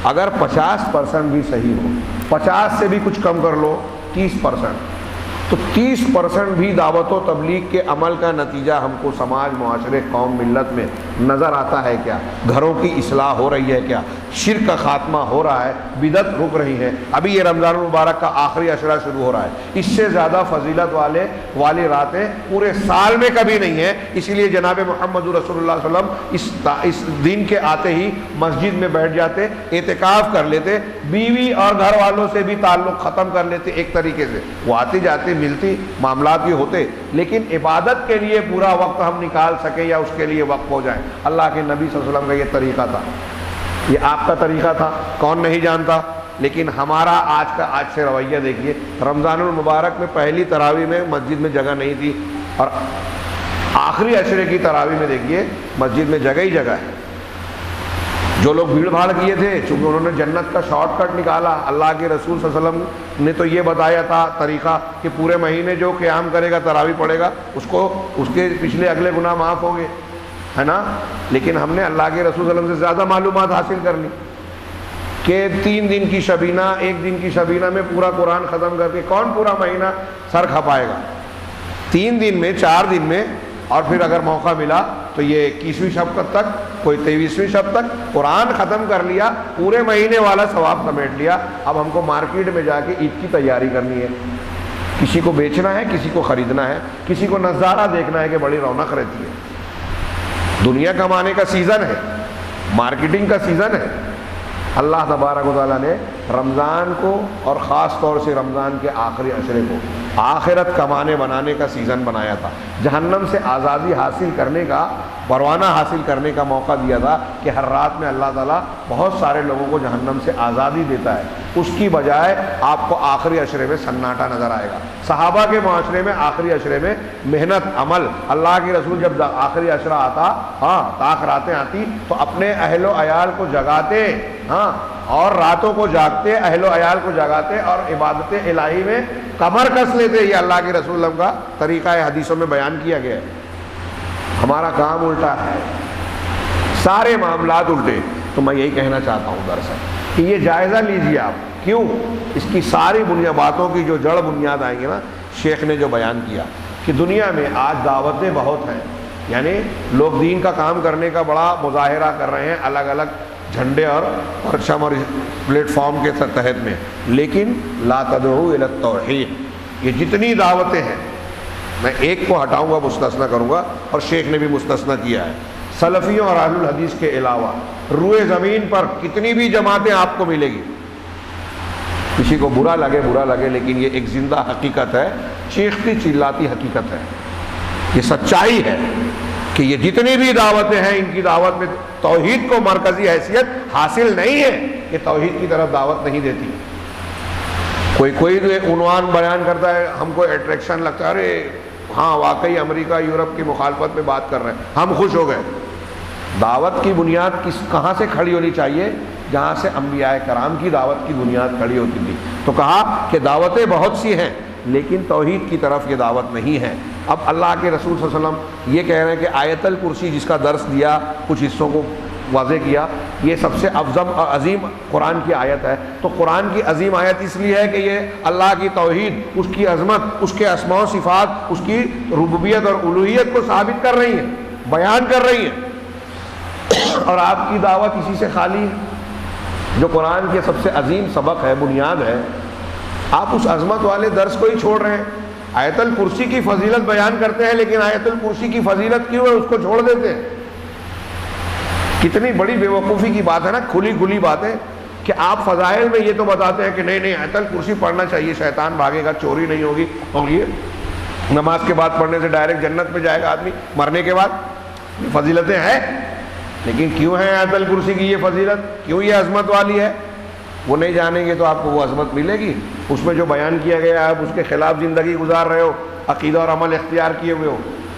A: اگر 50% بھی صحیح ہو، 50 سے بھی کچھ کم کر لو، 30%، تو 30% بھی دعوت و تبلیغ کے عمل کا نتیجہ ہم کو سماج، معاشرے، قوم، ملت میں نظر آتا ہے کیا؟ گھروں کی اصلاح ہو رہی ہے کیا؟ شرک کا خاتمہ ہو رہا ہے؟ بدعت رک رہی ہے؟ ابھی یہ رمضان المبارک کا آخری عشرہ شروع ہو رہا ہے، اس سے زیادہ فضیلت والی راتیں پورے سال میں کبھی نہیں ہیں۔ اسی لیے جناب محمد رسول اللہ صلی اللہ علیہ وسلم اس دن کے آتے ہی مسجد میں بیٹھ جاتے، اعتکاف کر لیتے، بیوی اور گھر والوں سے بھی تعلق ختم کر لیتے ایک طریقے سے۔ وہ آتی جاتی ملتی، معاملات بھی ہوتے، لیکن عبادت کے لیے پورا وقت ہم نکال سکیں یا اس کے لیے وقف ہو جائیں۔ اللہ کے نبی صلی اللہ علیہ وسلم کا یہ طریقہ تھا، یہ آپ کا طریقہ تھا، کون نہیں جانتا؟ لیکن ہمارا آج سے رویہ دیکھیے۔ رمضان المبارک میں پہلی تراویح میں مسجد میں جگہ نہیں تھی، اور آخری عشرے کی تراویح میں دیکھیے مسجد میں جگہ ہی جگہ ہے۔ جو لوگ بھیڑ بھاڑ کیے تھے، چونکہ انہوں نے جنت کا شارٹ کٹ نکالا، اللہ کے رسول صلی اللہ علیہ وسلم نے تو یہ بتایا تھا طریقہ کہ پورے مہینے جو قیام کرے گا، تراویح پڑھے گا، اس کے پچھلے اگلے گناہ معاف ہوں گے، ہے نا؟ لیکن ہم نے اللہ کے رسول صلی اللہ علیہ وسلم سے زیادہ معلومات حاصل کر لی کہ 3 دن کی شبینہ، 1 دن کی شبینہ میں پورا قرآن ختم کر کے کون پورا مہینہ سر کھپائے گا؟ 3 دن میں، 4 دن میں، اور پھر اگر موقع ملا تو یہ 21ویں شب تک، کوئی 23ویں شب تک قرآن ختم کر لیا، پورے مہینے والا ثواب سمیٹ لیا۔ اب ہم کو مارکیٹ میں جا کے عید کی تیاری کرنی ہے، کسی کو بیچنا ہے، کسی کو خریدنا ہے، کسی کو نظارہ دیکھنا ہے کہ بڑی رونق رہتی ہے۔ دنیا کمانے کا سیزن ہے، مارکیٹنگ کا سیزن ہے۔ اللہ تبارک و تعالیٰ نے رمضان کو، اور خاص طور سے رمضان کے آخری عشرے کو، آخرت کمانے بنانے کا سیزن بنایا تھا، جہنم سے آزادی حاصل کرنے کا، پروانہ حاصل کرنے کا موقع دیا تھا کہ ہر رات میں اللہ تعالیٰ بہت سارے لوگوں کو جہنم سے آزادی دیتا ہے۔ اس کی بجائے آپ کو آخری عشرے میں سناٹا نظر آئے گا۔ صحابہ کے معاشرے میں آخری عشرے میں محنت، عمل، اللہ کے رسول جب آخری عشرہ آتا، طاق راتیں آتی تو اپنے اہل و عیال کو جگاتے، اور راتوں کو جاگتے، اہل و عیال کو جگاتے، اور عبادت الہی میں کمر کس لیتے۔ یہ اللہ کے رسول اللہ کا طریقہ حدیثوں میں بیان کیا گیا ہے۔ ہمارا کام الٹا ہے، سارے معاملات الٹے۔ تو میں یہی کہنا چاہتا ہوں دراصل کہ یہ جائزہ لیجیے آپ، کیوں؟ اس کی ساری باتوں کی جو جڑ بنیاد آئیں گے نا، شیخ نے جو بیان کیا کہ دنیا میں آج دعوتیں بہت ہیں، یعنی لوگ دین کا کام کرنے کا بڑا مظاہرہ کر رہے ہیں الگ الگ جھنڈے اور پرچم اور پلیٹ فارم کے تحت میں، لیکن لا تدعو الی التوحید، یہ جتنی دعوتیں ہیں، میں ایک کو ہٹاؤں گا، مستثنی کروں گا، اور شیخ نے بھی مستثنی کیا ہے۔ سلفیوں اور اہل الحدیث کے علاوہ روئے زمین پر کتنی بھی جماعتیں آپ کو ملے گی، کسی کو برا لگے، لیکن یہ ایک زندہ حقیقت ہے، چیختی چلاتی حقیقت ہے، یہ سچائی ہے کہ یہ جتنی بھی دعوتیں ہیں، ان کی دعوت میں توحید کو مرکزی حیثیت حاصل نہیں ہے، یہ توحید کی طرف دعوت نہیں دیتی۔ کوئی عنوان بیان کرتا ہے، ہم کو اٹریکشن لگتا ہے، ارے ہاں واقعی امریکہ یورپ کی مخالفت میں بات کر رہے ہیں، ہم خوش ہو گئے۔ دعوت کی بنیاد کہاں سے کھڑی ہونی چاہیے؟ جہاں سے انبیاء کرام کی دعوت کی بنیاد کھڑی ہوتی تھی۔ تو کہا کہ دعوتیں بہت سی ہیں، لیکن توحید کی طرف یہ دعوت نہیں ہے۔ اب اللہ کے رسول صلی اللہ علیہ وسلم یہ کہہ رہے ہیں کہ آیت الکرسی جس کا درس دیا، کچھ حصوں کو واضح کیا، یہ سب سے افضل اور عظیم قرآن کی آیت ہے۔ تو قرآن کی عظیم آیت اس لیے ہے کہ یہ اللہ کی توحید، اس کی عظمت، اس کے اسماء و صفات، اس کی ربوبیت اور الوہیت کو ثابت کر رہی ہیں، بیان کر رہی ہیں، اور آپ کی دعوت اسی سے خالی ہے، جو قرآن کے سب سے عظیم سبق ہے، بنیاد ہے۔ آپ اس عظمت والے درس کو ہی چھوڑ رہے ہیں۔ آیت الکرسی کی فضیلت بیان کرتے ہیں، لیکن آیت الکرسی کی فضیلت کیوں ہے اس کو چھوڑ دیتے ہیں۔ کتنی بڑی بے وقوفی کی بات ہے نا، کھلی بات ہے کہ آپ فضائل میں یہ تو بتاتے ہیں کہ نہیں آیت الکرسی پڑھنا چاہیے، شیطان بھاگے گا، چوری نہیں ہوگی، اور یہ نماز کے بعد پڑھنے سے ڈائریکٹ جنت میں جائے گا آدمی مرنے کے بعد۔ فضیلتیں ہیں، لیکن کیوں ہے آیت الکرسی کی یہ فضیلت، کیوں یہ عظمت والی ہے؟ وہ نہیں جانیں گے تو آپ کو وہ عظمت ملے گی؟ اس میں جو بیان کیا گیا ہے، آپ اس کے خلاف زندگی گزار رہے ہو، عقیدہ اور عمل اختیار کیے ہوئے ہو،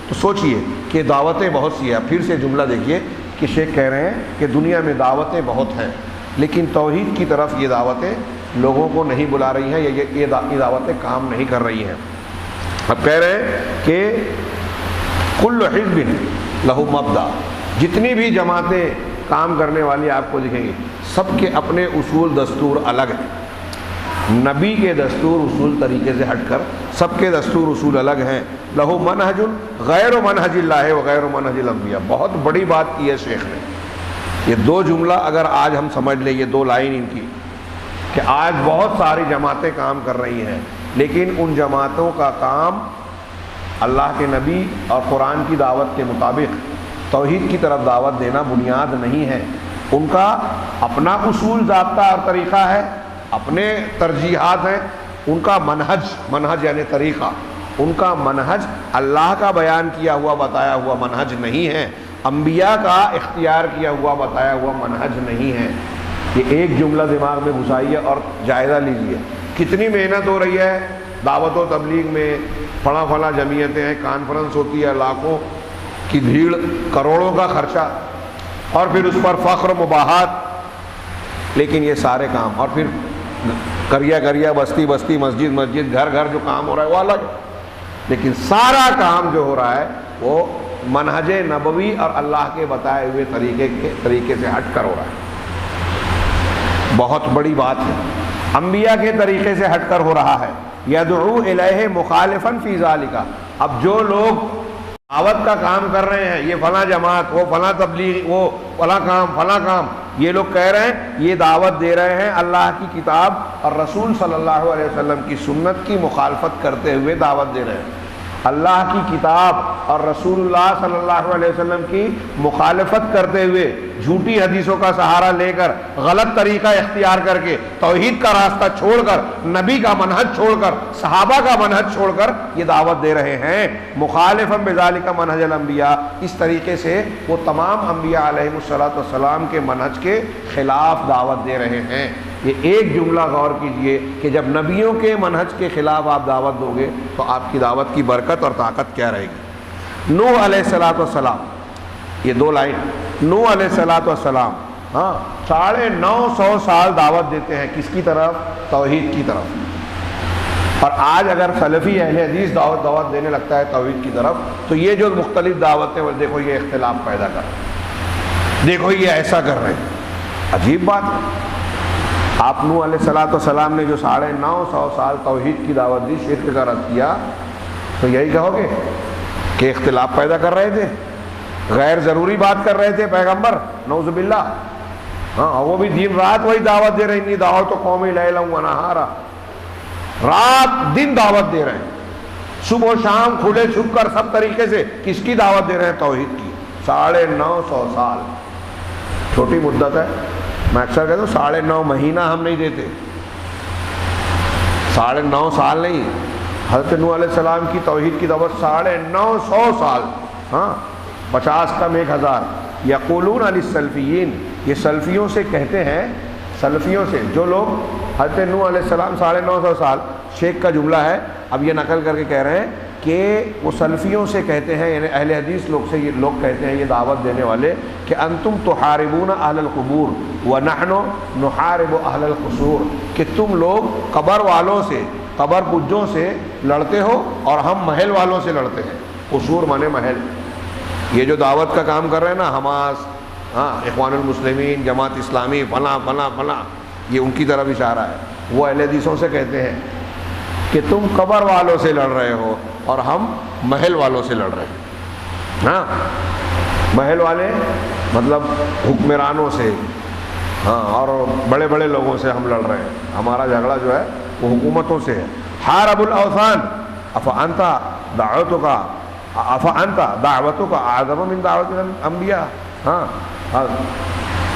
A: تو سوچئے کہ دعوتیں بہت سی ہیں۔ پھر سے جملہ دیکھیے کہ شیخ کہہ رہے ہیں کہ دنیا میں دعوتیں بہت ہیں، لیکن توحید کی طرف یہ دعوتیں لوگوں کو نہیں بلا رہی ہیں، یہ دعوتیں کام نہیں کر رہی ہیں۔ اب کہہ رہے ہیں کہ کل حزب لہو مبدأ، جتنی بھی جماعتیں کام کرنے والی آپ کو دکھیں گی، سب کے اپنے اصول دستور الگ ہیں۔ نبی کے دستور اصول طریقے سے ہٹ کر سب کے دستور اصول الگ ہیں۔ لہو منہج غیر منہج اللہ و غیر منہج الانبیاء. بہت بڑی بات کی ہے شیخ نے. یہ دو جملہ اگر آج ہم سمجھ لیں، یہ دو لائن ان کی، کہ آج بہت ساری جماعتیں کام کر رہی ہیں، لیکن ان جماعتوں کا کام اللہ کے نبی اور قرآن کی دعوت کے مطابق توحید کی طرف دعوت دینا بنیاد نہیں ہے. ان کا اپنا اصول ضابطہ اور طریقہ ہے، اپنے ترجیحات ہیں. ان کا منہج یعنی طریقہ، ان کا منہج اللہ کا بیان کیا ہوا بتایا ہوا منہج نہیں ہے، انبیاء کا اختیار کیا ہوا بتایا ہوا منہج نہیں ہے. یہ ایک جملہ دماغ میں گھسائیے اور جائزہ لیجیے کتنی محنت ہو رہی ہے دعوت و تبلیغ میں. فلاں جمعیتیں ہیں، کانفرنس ہوتی ہے، لاکھوں کی بھیڑ، کروڑوں کا خرچہ، اور پھر اس پر فخر و مباحات. لیکن یہ سارے کام، اور پھر کریا بستی مسجد گھر جو کام ہو رہا ہے وہ الگ، لیکن سارا کام جو ہو رہا ہے وہ منہج نبوی اور اللہ کے بتائے ہوئے طریقے سے ہٹ کر ہو رہا ہے. بہت بڑی بات ہے. انبیاء کے طریقے سے ہٹ کر ہو رہا ہے. یدعو الیہ مخالفا فی ذالک. اب جو لوگ دعوت کا کام کر رہے ہیں، یہ فلاں جماعت، وہ فلاں تبلیغ، وہ فلاں کام، یہ لوگ کہہ رہے ہیں یہ دعوت دے رہے ہیں اللہ کی کتاب اور رسول صلی اللہ علیہ وسلم کی سنت کی مخالفت کرتے ہوئے دعوت دے رہے ہیں. اللہ کی کتاب اور رسول اللہ صلی اللہ علیہ وسلم کی مخالفت کرتے ہوئے، جھوٹی حدیثوں کا سہارا لے کر، غلط طریقہ اختیار کر کے، توحید کا راستہ چھوڑ کر، نبی کا منہج چھوڑ کر، صحابہ کا منہج چھوڑ کر یہ دعوت دے رہے ہیں. مخالفا بذالک منہج الانبیاء. اس طریقے سے وہ تمام انبیاء علیہم الصلوۃ والسلام کے منہج کے خلاف دعوت دے رہے ہیں. یہ ایک جملہ غور کیجئے کہ جب نبیوں کے منہج کے خلاف آپ دعوت دو گے تو آپ کی دعوت کی برکت اور طاقت کیا رہے گی. نوح علیہ الصلوۃ والسلام، یہ دو لائن. نوح علیہ الصلوۃ والسلام 950 سال دعوت دیتے ہیں کس کی طرف؟ توحید کی طرف. اور آج اگر سلفی اہل حدیث دعوت دینے لگتا ہے توحید کی طرف تو یہ جو مختلف دعوتیں، وہ دیکھو یہ اختلاف پیدا کر رہے ہیں، دیکھو یہ ایسا کر رہے ہیں. عجیب بات ہے. آپ نوح علیہ الصلوۃ والسلام نے جو 950 سال توحید کی دعوت دی، شرک کا رد کیا، تو یہی کہو گے کہ اختلاف پیدا کر رہے تھے، غیر ضروری بات کر رہے تھے پیغمبر، نعوذ باللہ. وہ بھی دن رات وہی دعوت دے رہے ہیں. انی دعوت قومی لیلا و نہارا، رات دن دعوت دے رہے ہیں، صبح و شام کھلے چھپ کر سب طریقے سے. کس کی دعوت دے رہے ہیں؟ توحید کی. 950 سال چھوٹی مدت ہے. میں اکثر کہتا ہوں 9.5 مہینہ ہم نہیں دیتے، 9.5 سال نہیں. حضرت نوح علیہ السلام کی توحید کی دعوت 950 سال. 50 کم 1000. یقولون علی السلفیین، یہ سلفیوں سے کہتے ہیں، سلفیوں سے جو لوگ حضرت نوح علیہ السلام 950 سال، شیخ کا جملہ ہے، اب یہ نقل کر کے کہہ رہے ہیں کہ وہ سلفیوں سے کہتے ہیں، یعنی اہل حدیث لوگ سے یہ لوگ کہتے ہیں، یہ دعوت دینے والے، کہ انتم تحاربون اہل القبور ونحن نحارب اہل القصور، کہ تم لوگ قبر والوں سے، قبر پجوں سے لڑتے ہو اور ہم محل والوں سے لڑتے ہیں. قصور مانے محل. یہ جو دعوت کا کام کر رہے ہیں نا، حماس، اخوان المسلمین، جماعت اسلامی، فلاں، یہ ان کی طرف اشارہ ہے. وہ اہل حدیثوں سے کہتے ہیں کہ تم قبر والوں سے لڑ رہے ہو اور ہم محل والوں سے لڑ رہے ہیں. محل والے مطلب حکمرانوں سے، اور بڑے بڑے لوگوں سے ہم لڑ رہے ہیں. ہمارا جھگڑا جو ہے وہ حکومتوں سے ہے. حارب الاوثان افانت دعوتک اعظم من دعوت الانبیاء.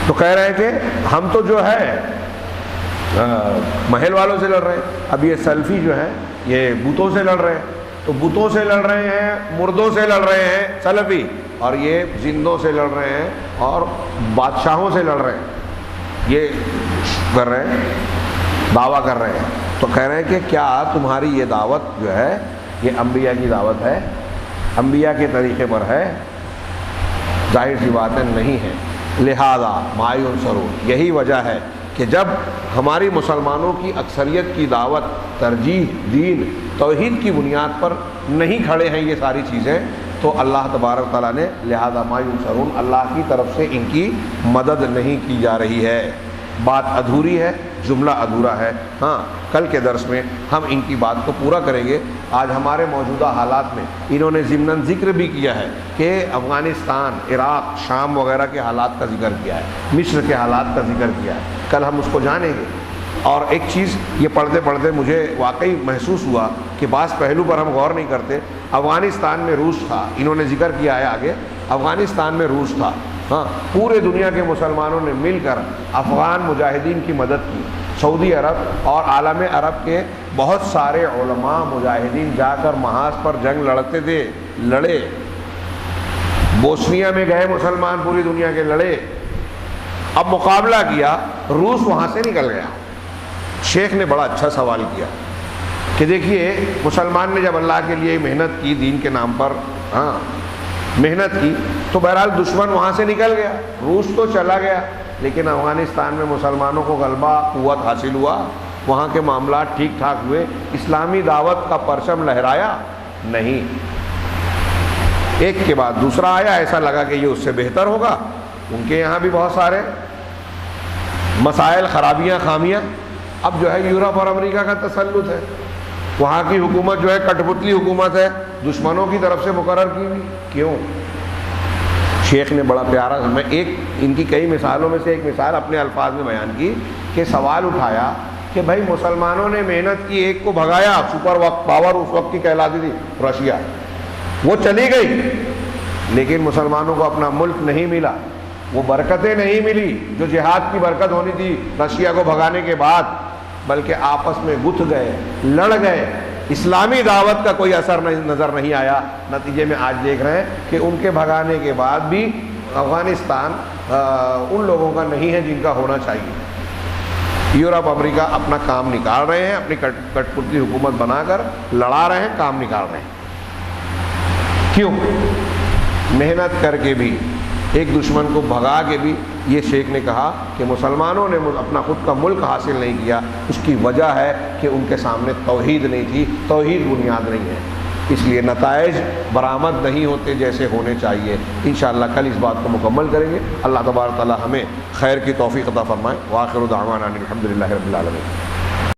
A: تو کہہ رہے ہیں کہ ہم تو جو ہے محل والوں سے لڑ رہے ہیں. اب یہ سلفی جو ہیں یہ بتوں سے لڑ رہے ہیں. تو بتوں سے لڑ رہے ہیں، مردوں سے لڑ رہے ہیں سلفی، اور یہ زندوں سے لڑ رہے ہیں اور بادشاہوں سے لڑ رہے ہیں. یہ کر رہے ہیں، دعویٰ کر رہے ہیں. تو کہہ رہے ہیں کہ کیا تمہاری یہ دعوت جو ہے یہ انبیاء کی دعوت ہے، انبیاء کے طریقے پر ہے؟ ظاہر سی باتیں نہیں ہیں. لہذا ما ینصرون، یہی وجہ ہے کہ جب ہماری مسلمانوں کی اکثریت کی دعوت، ترجیح، دین، توحید کی بنیاد پر نہیں کھڑے ہیں یہ ساری چیزیں، تو اللہ تبارک تعالیٰ نے لہذا ما ینصرون، اللہ کی طرف سے ان کی مدد نہیں کی جا رہی ہے. بات ادھوری ہے، جملہ ادھورا ہے۔ ہاں کل کے درس میں ہم ان کی بات کو پورا کریں گے۔ آج ہمارے موجودہ حالات میں انہوں نے ضمناً ذکر بھی کیا ہے کہ افغانستان، عراق، شام وغیرہ کے حالات کا ذکر کیا ہے، مصر کے حالات کا ذکر کیا ہے، کل ہم اس کو جانیں گے۔ اور ایک چیز یہ پڑھتے پڑھتے مجھے واقعی محسوس ہوا کہ بعض پہلو پر ہم غور نہیں کرتے۔ افغانستان میں روس تھا، انہوں نے ذکر کیا ہے آگے، افغانستان میں روس تھا۔ ہاں پورے دنیا کے مسلمانوں نے مل کر افغان مجاہدین کی مدد کی۔ سعودی عرب اور عالم عرب کے بہت سارے علماء مجاہدین جا کر محاذ پر جنگ لڑتے تھے، لڑے۔ بوسنیا میں گئے مسلمان پوری دنیا کے، لڑے۔ اب مقابلہ کیا، روس وہاں سے نکل گیا۔ شیخ نے بڑا اچھا سوال کیا کہ دیکھیے مسلمان نے جب اللہ کے لیے محنت کی، دین کے نام پر محنت کی، تو بہرحال دشمن وہاں سے نکل گیا، روس تو چلا گیا، لیکن افغانستان میں مسلمانوں کو غلبہ، قوت حاصل ہوا، وہاں کے معاملات ٹھیک ٹھاک ہوئے، اسلامی دعوت کا پرچم لہرایا نہیں۔ ایک کے بعد دوسرا آیا، ایسا لگا کہ یہ اس سے بہتر ہوگا۔ ان کے یہاں بھی بہت سارے مسائل، خرابیاں، خامیاں۔ اب جو ہے یورپ اور امریکہ کا تسلط ہے، وہاں کی حکومت جو ہے کٹ پتلی حکومت ہے، دشمنوں کی طرف سے مقرر کی ہوئی۔ کیوں؟ شیخ نے بڑا پیارا، میں ایک ان کی کئی مثالوں میں سے ایک مثال اپنے الفاظ میں بیان کی کہ سوال اٹھایا کہ بھائی مسلمانوں نے محنت کی، ایک کو بھگایا، سپر پاور اس وقت کی کہلاتی تھی رشیا، وہ چلی گئی، لیکن مسلمانوں کو اپنا ملک نہیں ملا، وہ برکتیں نہیں ملی جو جہاد کی برکت ہونی تھی رشیا کو بھگانے کے بعد، بلکہ آپس میں گتھ گئے، لڑ گئے، اسلامی دعوت کا کوئی اثر نظر نہیں آیا۔ نتیجے میں آج دیکھ رہے ہیں کہ ان کے بھگانے کے بعد بھی افغانستان ان لوگوں کا نہیں ہے جن کا ہونا چاہیے۔ یورپ، امریکہ اپنا کام نکال رہے ہیں، اپنی کٹ پتلی حکومت بنا کر لڑا رہے ہیں، کام نکال رہے ہیں۔ کیوں؟ محنت کر کے بھی، ایک دشمن کو بھگا کے بھی۔ یہ شیخ نے کہا کہ مسلمانوں نے اپنا خود کا ملک حاصل نہیں کیا، اس کی وجہ ہے کہ ان کے سامنے توحید نہیں تھی، توحید بنیاد نہیں ہے، اس لیے نتائج برآمد نہیں ہوتے جیسے ہونے چاہیے۔ انشاءاللہ کل اس بات کو مکمل کریں گے۔ اللہ تبارک تعالی ہمیں خیر کی توفیق عطا فرمائے۔ وآخر دعوانا ان الحمد للہ رب العالمین۔